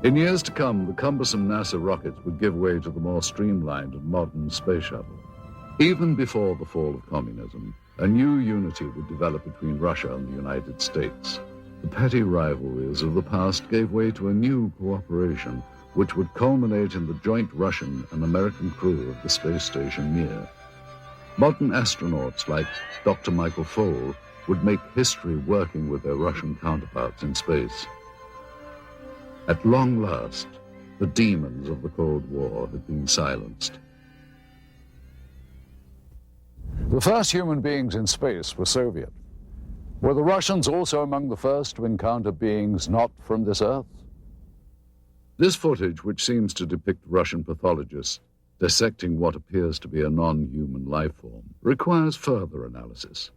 In years to come, the cumbersome NASA rockets would give way to the more streamlined and modern space shuttle. Even before the fall of communism, a new unity would develop between Russia and the United States. The petty rivalries of the past gave way to a new cooperation, which would culminate in the joint Russian and American crew of the space station Mir. Modern astronauts like Dr. Michael Foale would make history working with their Russian counterparts in space. At long last, the demons of the Cold War had been silenced. The first human beings in space were Soviet. Were the Russians also among the first to encounter beings not from this Earth? This footage, which seems to depict Russian pathologists dissecting what appears to be a non-human life form, requires further analysis.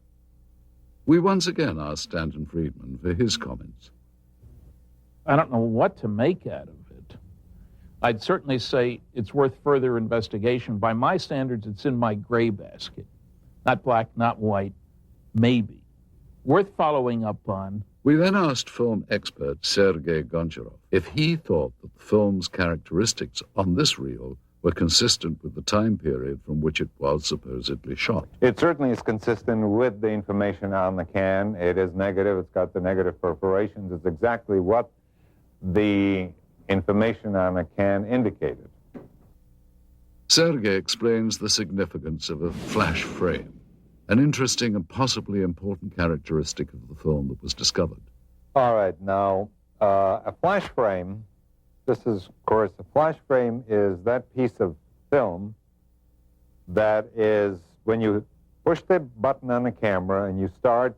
We once again asked Stanton Friedman for his comments. I don't know what to make out of it. I'd certainly say it's worth further investigation. By my standards, it's in my gray basket. Not black, not white, maybe. Worth following up on. We then asked film expert Sergei Goncharov if he thought that the film's characteristics on this reel were consistent with the time period from which it was supposedly shot. It certainly is consistent with the information on the can. It is negative. It's got the negative perforations. It's exactly what the information on the can indicated. Sergei explains the significance of a flash frame, an interesting and possibly important characteristic of the film that was discovered. All right, now, a flash frame, this is, of course, a flash frame is that piece of film that is, when you push the button on the camera and you start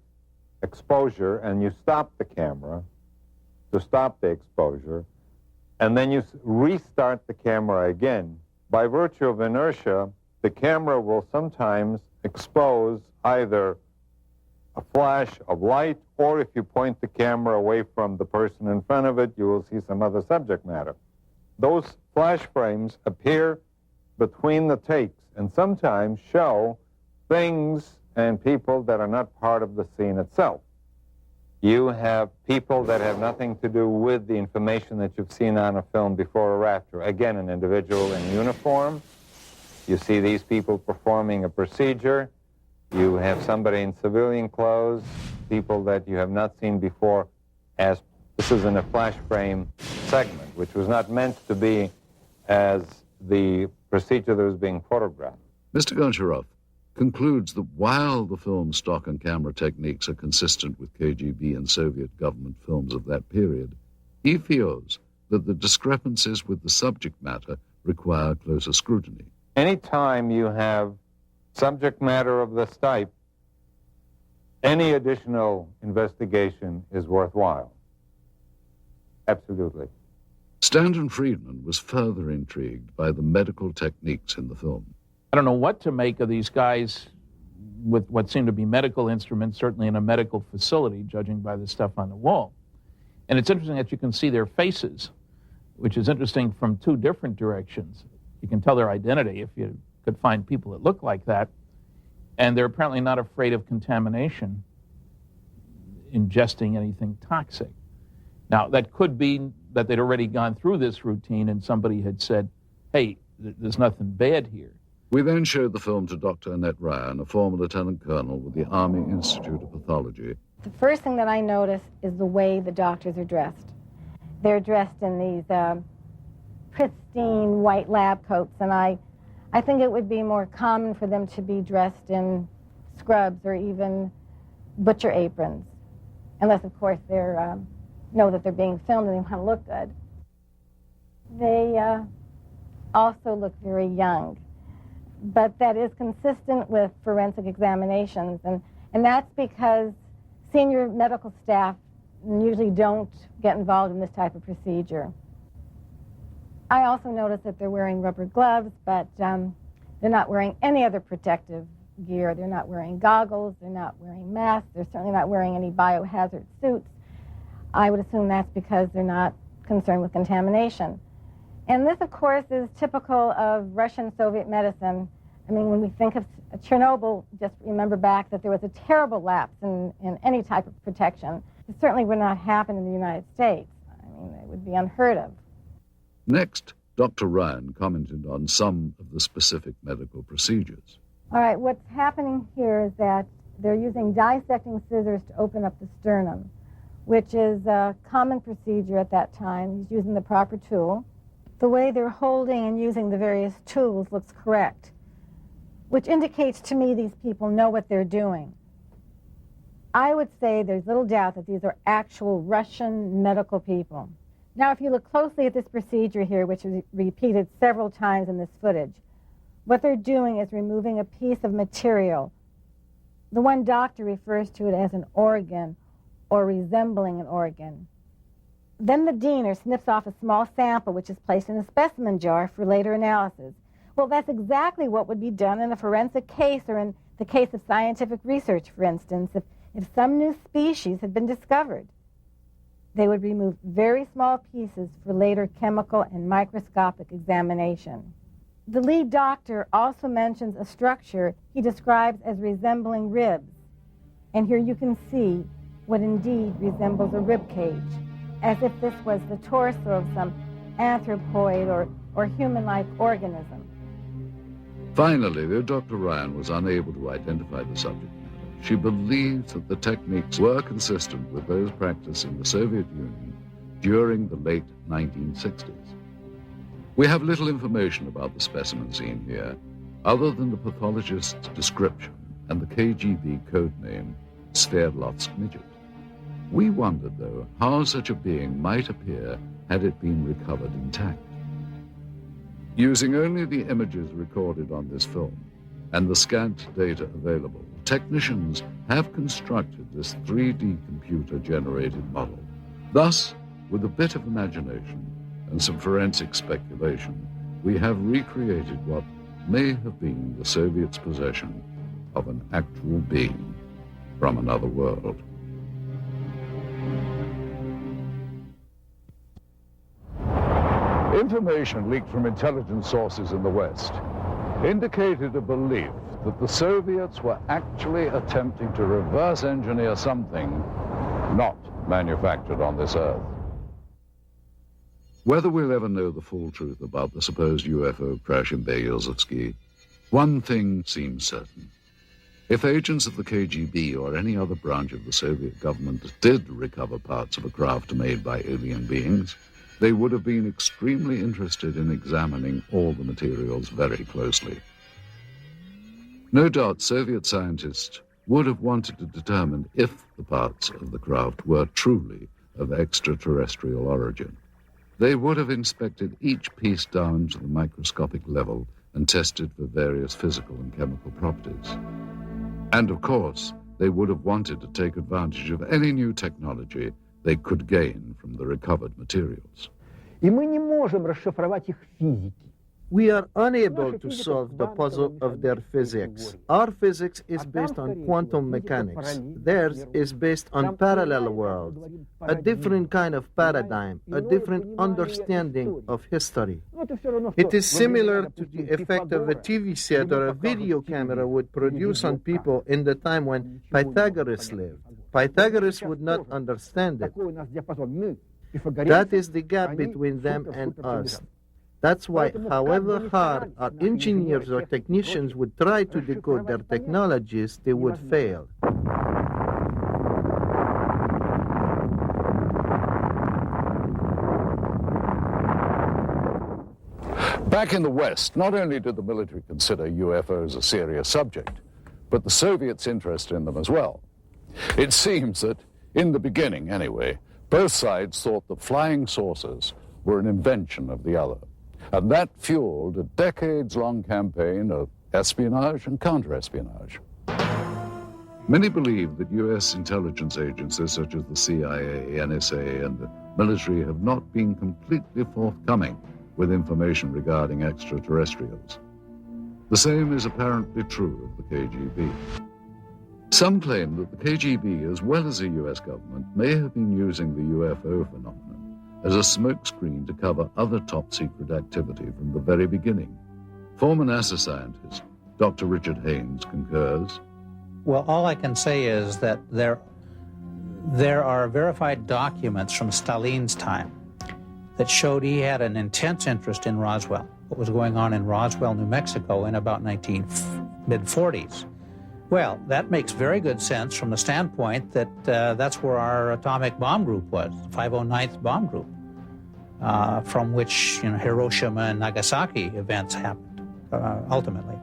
exposure and you stop the camera to stop the exposure, and then you restart the camera again, by virtue of inertia, the camera will sometimes expose either a flash of light, or if you point the camera away from the person in front of it, you will see some other subject matter. Those flash frames appear between the takes and sometimes show things and people that are not part of the scene itself. You have people that have nothing to do with the information that you've seen on a film before or after. Again, an individual in uniform. You see these people performing a procedure. You have somebody in civilian clothes, people that you have not seen before. As this is in a flash frame segment, which was not meant to be as the procedure that was being photographed. Mr. Goncharov concludes that while the film's stock and camera techniques are consistent with KGB and Soviet government films of that period, he feels that the discrepancies with the subject matter require closer scrutiny. Anytime you have subject matter of this type, any additional investigation is worthwhile. Absolutely. Stanton Friedman was further intrigued by the medical techniques in the film. I don't know what to make of these guys with what seem to be medical instruments, certainly in a medical facility, judging by the stuff on the wall. And it's interesting that you can see their faces, which is interesting from two different directions. You can tell their identity if you could find people that look like that. And they're apparently not afraid of contamination, ingesting anything toxic. Now, that could be that they'd already gone through this routine and somebody had said, hey, there's nothing bad here. We then showed the film to Dr. Annette Ryan, a former lieutenant colonel with the Army Institute of Pathology. The first thing that I noticed is the way the doctors are dressed. They're dressed in these pristine white lab coats, and I think it would be more common for them to be dressed in scrubs or even butcher aprons, unless, of course, they know that they're being filmed and they want to look good. They also look very young. but that is consistent with forensic examinations, and that's because senior medical staff usually don't get involved in this type of procedure. I also noticed that they're wearing rubber gloves, but they're not wearing any other protective gear. They're not wearing goggles, they're not wearing masks, they're certainly not wearing any biohazard suits. I would assume that's because they're not concerned with contamination. And this, of course, is typical of Russian-Soviet medicine. I mean, when we think of Chernobyl, just remember back that there was a terrible lapse in any type of protection. It certainly would not happen in the United States. I mean, it would be unheard of. Next, Dr. Ryan commented on some of the specific medical procedures. All right, what's happening here is that they're using dissecting scissors to open up the sternum, which is a common procedure at that time. He's using the proper tool. The way they're holding and using the various tools looks correct, which indicates to me these people know what they're doing. I would say there's little doubt that these are actual Russian medical people. Now, if you look closely at this procedure here, which is repeated several times in this footage, what they're doing is removing a piece of material. The one doctor refers to it as an organ or resembling an organ. Then the diener snips off a small sample which is placed in a specimen jar for later analysis. Well, that's exactly what would be done in a forensic case or in the case of scientific research, for instance, if some new species had been discovered. They would remove very small pieces for later chemical and microscopic examination. The lead doctor also mentions a structure he describes as resembling ribs. And here you can see what indeed resembles a rib cage, as if this was the torso of some anthropoid or human-like organism. Finally, though Dr. Ryan was unable to identify the subject matter, she believes that the techniques were consistent with those practiced in the Soviet Union during the late 1960s. We have little information about the specimen seen here, other than the pathologist's description and the KGB codename Sverdlovsk midget. We wondered, though, how such a being might appear had it been recovered intact. Using only the images recorded on this film and the scant data available, technicians have constructed this 3D computer-generated model. Thus, with a bit of imagination and some forensic speculation, we have recreated what may have been the Soviets' possession of an actual being from another world. Information leaked from intelligence sources in the West indicated a belief that the Soviets were actually attempting to reverse engineer something not manufactured on this Earth. Whether we'll ever know the full truth about the supposed UFO crash in Berezovsky, one thing seems certain. If agents of the KGB or any other branch of the Soviet government did recover parts of a craft made by alien beings, they would have been extremely interested in examining all the materials very closely. No doubt Soviet scientists would have wanted to determine if the parts of the craft were truly of extraterrestrial origin. They would have inspected each piece down to the microscopic level and tested for various physical and chemical properties. And of course, they would have wanted to take advantage of any new technology they could gain from the recovered materials. We are unable to solve the puzzle of their physics. Our physics is based on quantum mechanics. Theirs is based on parallel worlds, a different kind of paradigm, a different understanding of history. It is similar to the effect of a TV set or a video camera would produce on people in the time when Pythagoras lived. Pythagoras would not understand it. That is the gap between them and us. That's why, however hard our engineers or technicians would try to decode their technologies, they would fail. Back in the West, not only did the military consider UFOs a serious subject, but the Soviets' interest in them as well. It seems that, in the beginning anyway, both sides thought that flying saucers were an invention of the other. And that fueled a decades-long campaign of espionage and counterespionage. Many believe that U.S. intelligence agencies such as the CIA, NSA, and the military have not been completely forthcoming with information regarding extraterrestrials. The same is apparently true of the KGB. Some claim that the KGB, as well as the U.S. government, may have been using the UFO phenomenon as a smokescreen to cover other top-secret activity from the very beginning. Former NASA scientist Dr. Richard Haynes concurs. Well, all I can say is that there are verified documents from Stalin's time that showed he had an intense interest in Roswell, what was going on in Roswell, New Mexico in about mid-40s. Well, that makes very good sense from the standpoint that that's where our atomic bomb group was, 509th Bomb Group, from which Hiroshima and Nagasaki events happened, ultimately.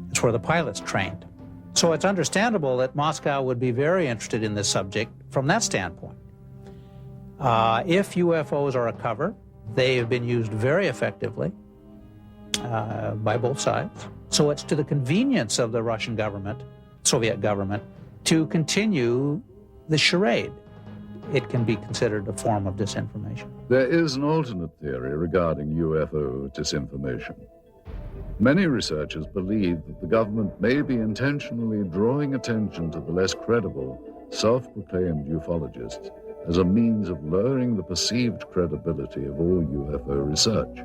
It's where the pilots trained. So it's understandable that Moscow would be very interested in this subject from that standpoint. If UFOs are a cover, they have been used very effectively by both sides. So it's to the convenience of the Russian government, Soviet government, to continue the charade. It can be considered a form of disinformation. There is an alternate theory regarding UFO disinformation. Many researchers believe that the government may be intentionally drawing attention to the less credible, self-proclaimed ufologists as a means of lowering the perceived credibility of all UFO research.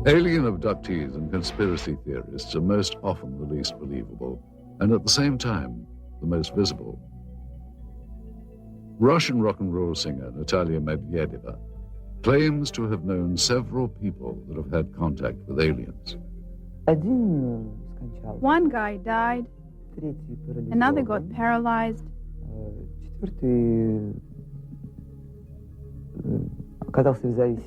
Alien abductees and conspiracy theorists are most often the least believable, and at the same time, the most visible. Russian rock and roll singer Natalia Medvedeva claims to have known several people that have had contact with aliens. One guy died, another got paralyzed, the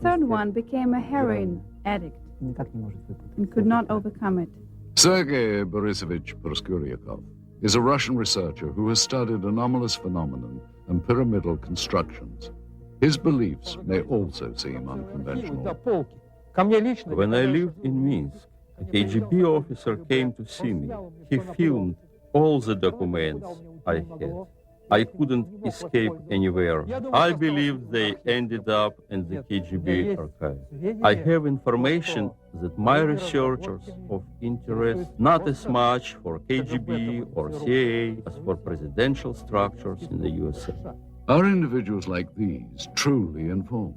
third one became a heroin addict and could not overcome it. Sergei Borisovich Proskuryakov is a Russian researcher who has studied anomalous phenomenon and pyramidal constructions. His beliefs may also seem unconventional. When I lived in Minsk, a KGB officer came to see me. He filmed all the documents I had. I couldn't escape anywhere. I believe they ended up in the KGB archive. I have information that my researchers of interest not as much for KGB or CIA as for presidential structures in the USA. Are individuals like these truly informed?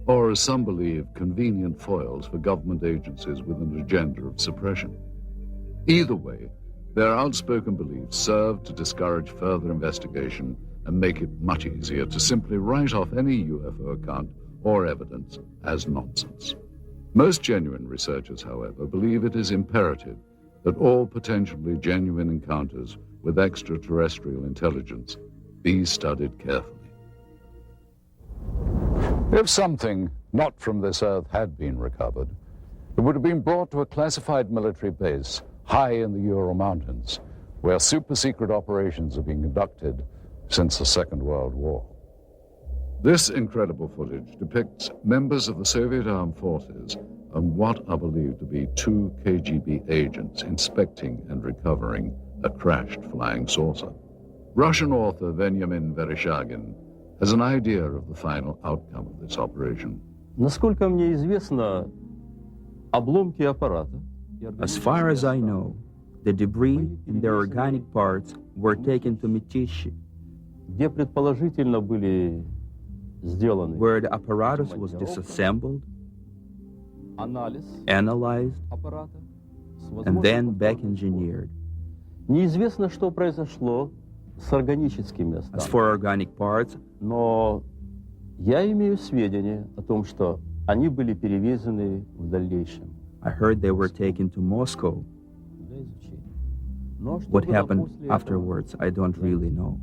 Or, as some believe, convenient foils for government agencies with an agenda of suppression? Either way, their outspoken beliefs serve to discourage further investigation and make it much easier to simply write off any UFO account or evidence as nonsense. Most genuine researchers, however, believe it is imperative that all potentially genuine encounters with extraterrestrial intelligence be studied carefully. If something not from this earth had been recovered, it would have been brought to a classified military base high in the Ural Mountains, where super-secret operations have been conducted since the Second World War. This incredible footage depicts members of the Soviet armed forces and what are believed to be 2 KGB agents inspecting and recovering a crashed flying saucer. Russian author Veniamin Vereshchagin has an idea of the final outcome of this operation. Насколько мне известно, обломки аппарата. As far as I know, the debris and their organic parts were taken to Mytishi, где предположительно были сделаны, where the apparatus was disassembled, analyzed, and then back-engineered. Неизвестно, что произошло с органическими остатками. As for organic parts, но я имею сведения о том, что они были перевезены в дальнейшем. I heard they were taken to Moscow. What happened afterwards, I don't really know.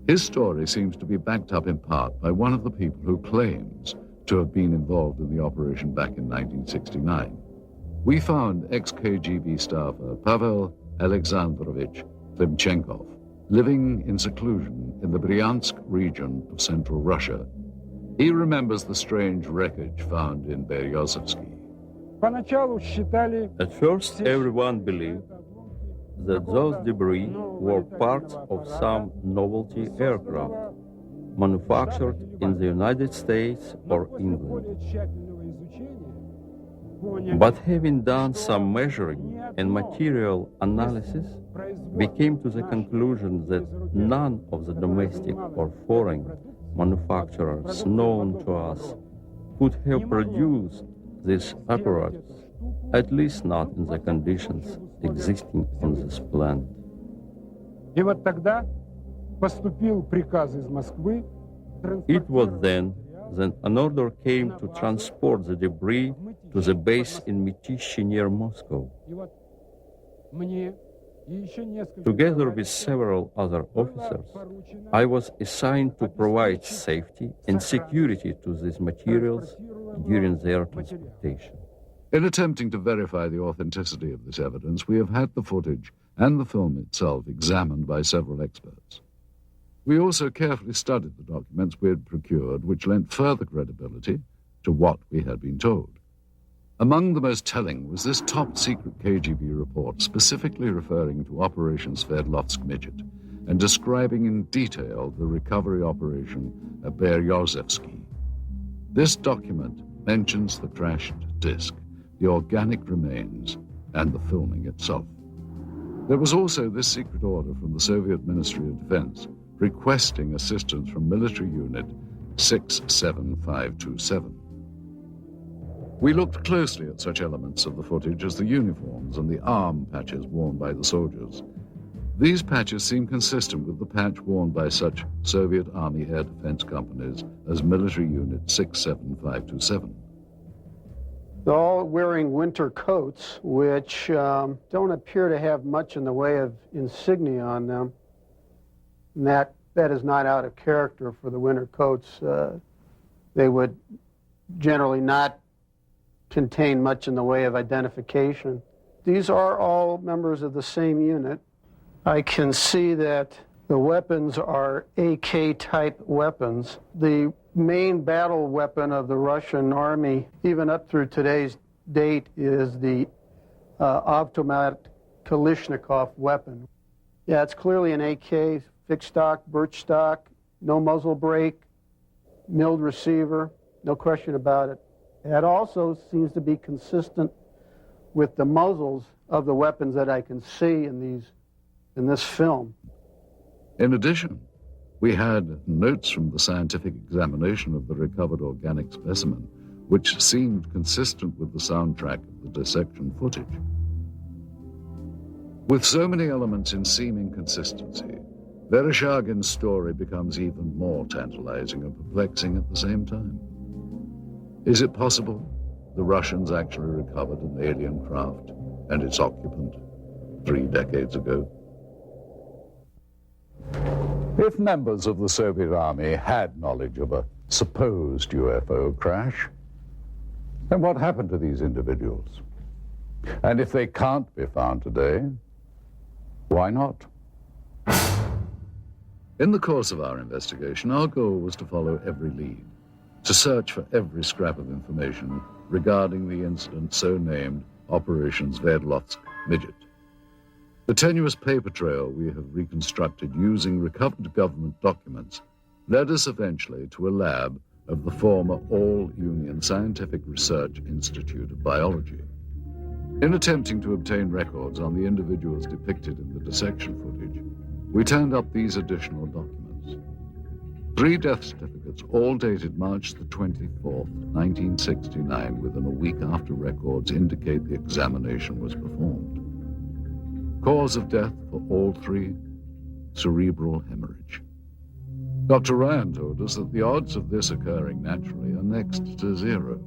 His story seems to be backed up in part by one of the people who claims to have been involved in the operation back in 1969. We found ex-KGB staffer Pavel Alexandrovich Klimchenkov living in seclusion in the Bryansk region of central Russia. He remembers the strange wreckage found in Beryozovsky. At first, everyone believed that those debris were parts of some novelty aircraft manufactured in the United States or England. But having done some measuring and material analysis, we came to the conclusion that none of the domestic or foreign manufacturers known to us could have produced this apparatus, at least not in the conditions existing on this planet. It was then that an order came to transport the debris to the base in Mytishi near Moscow. Together with several other officers, I was assigned to provide safety and security to these materials during their transportation. In attempting to verify the authenticity of this evidence, we have had the footage and the film itself examined by several experts. We also carefully studied the documents we had procured, which lent further credibility to what we had been told. Among the most telling was this top-secret KGB report specifically referring to Operation Sverdlovsk Midget and describing in detail the recovery operation at Beryozevsky. This document mentions the crashed disc, the organic remains, and the filming itself. There was also this secret order from the Soviet Ministry of Defense requesting assistance from military unit 67527. We looked closely at such elements of the footage as the uniforms and the arm patches worn by the soldiers. These patches seem consistent with the patch worn by such Soviet Army air defense companies as military unit 67527. They're all wearing winter coats, which don't appear to have much in the way of insignia on them. And that is not out of character for the winter coats. They would generally not contain much in the way of identification. These are all members of the same unit. I can see that the weapons are AK-type weapons. The main battle weapon of the Russian army, even up through today's date, is the automatic Kalashnikov weapon. Yeah, it's clearly an AK, fixed stock, birch stock, no muzzle brake, milled receiver, no question about it. That also seems to be consistent with the muzzles of the weapons that I can see in this film. In addition, we had notes from the scientific examination of the recovered organic specimen, which seemed consistent with the soundtrack of the dissection footage. With so many elements in seeming consistency, Vereshchagin's story becomes even more tantalizing and perplexing at the same time. Is it possible the Russians actually recovered an alien craft and its occupant 3 decades ago? If members of the Soviet Army had knowledge of a supposed UFO crash, then what happened to these individuals? And if they can't be found today, why not? In the course of our investigation, our goal was to follow every lead, to search for every scrap of information regarding the incident so named Operation Sverdlovsk Midget. The tenuous paper trail we have reconstructed using recovered government documents led us eventually to a lab of the former All-Union Scientific Research Institute of Biology. In attempting to obtain records on the individuals depicted in the dissection footage, we turned up these additional documents. 3 death certificates, all dated March the 24th, 1969, within a week after records indicate the examination was performed. Cause of death for all 3, cerebral hemorrhage. Dr. Ryan told us that the odds of this occurring naturally are next to 0.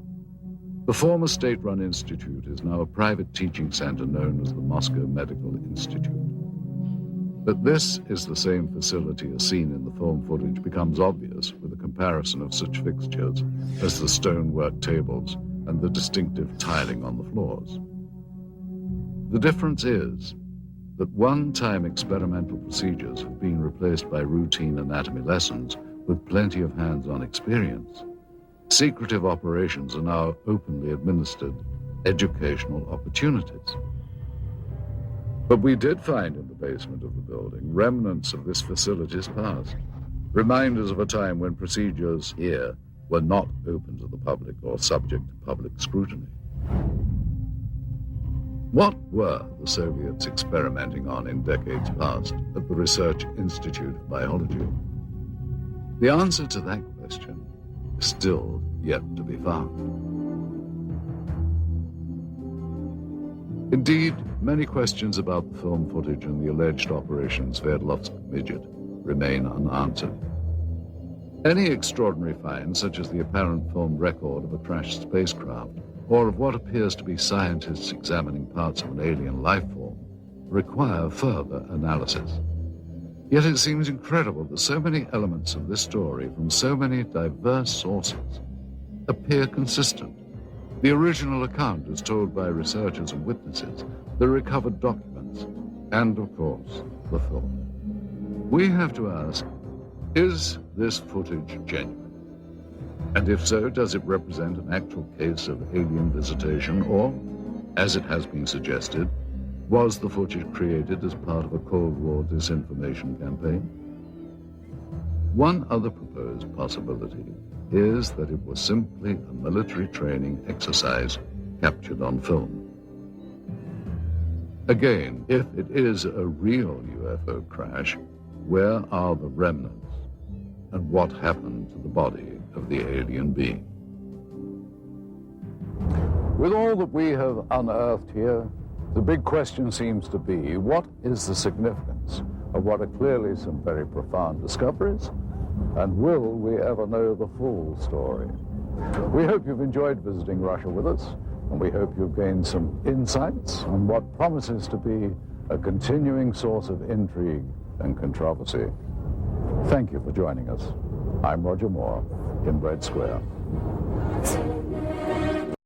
The former state-run institute is now a private teaching center known as the Moscow Medical Institute. That this is the same facility as seen in the film footage becomes obvious with a comparison of such fixtures as the stonework tables and the distinctive tiling on the floors. The difference is that one-time experimental procedures have been replaced by routine anatomy lessons with plenty of hands-on experience. Secretive operations are now openly administered educational opportunities. But we did find in the basement of the building remnants of this facility's past, reminders of a time when procedures here were not open to the public or subject to public scrutiny. What were the Soviets experimenting on in decades past at the Research Institute of Biology? The answer to that question is still yet to be found. Indeed, many questions about the film footage and the alleged Operation Sverdlovsk Midget remain unanswered. Any extraordinary find, such as the apparent film record of a crashed spacecraft, or of what appears to be scientists examining parts of an alien life form, require further analysis. Yet it seems incredible that so many elements of this story from so many diverse sources appear consistent. The original account as told by researchers and witnesses, the recovered documents, and of course, the film. We have to ask, is this footage genuine? And if so, does it represent an actual case of alien visitation, or, as it has been suggested, was the footage created as part of a Cold War disinformation campaign? One other proposed possibility is that it was simply a military training exercise captured on film. Again, if it is a real UFO crash, where are the remnants? And what happened to the body of the alien being? With all that we have unearthed here, the big question seems to be, what is the significance of what are clearly some very profound discoveries? And will we ever know the full story? We hope you've enjoyed visiting Russia with us, and we hope you've gained some insights on what promises to be a continuing source of intrigue and controversy. Thank you for joining us. I'm Roger Moore in Red Square.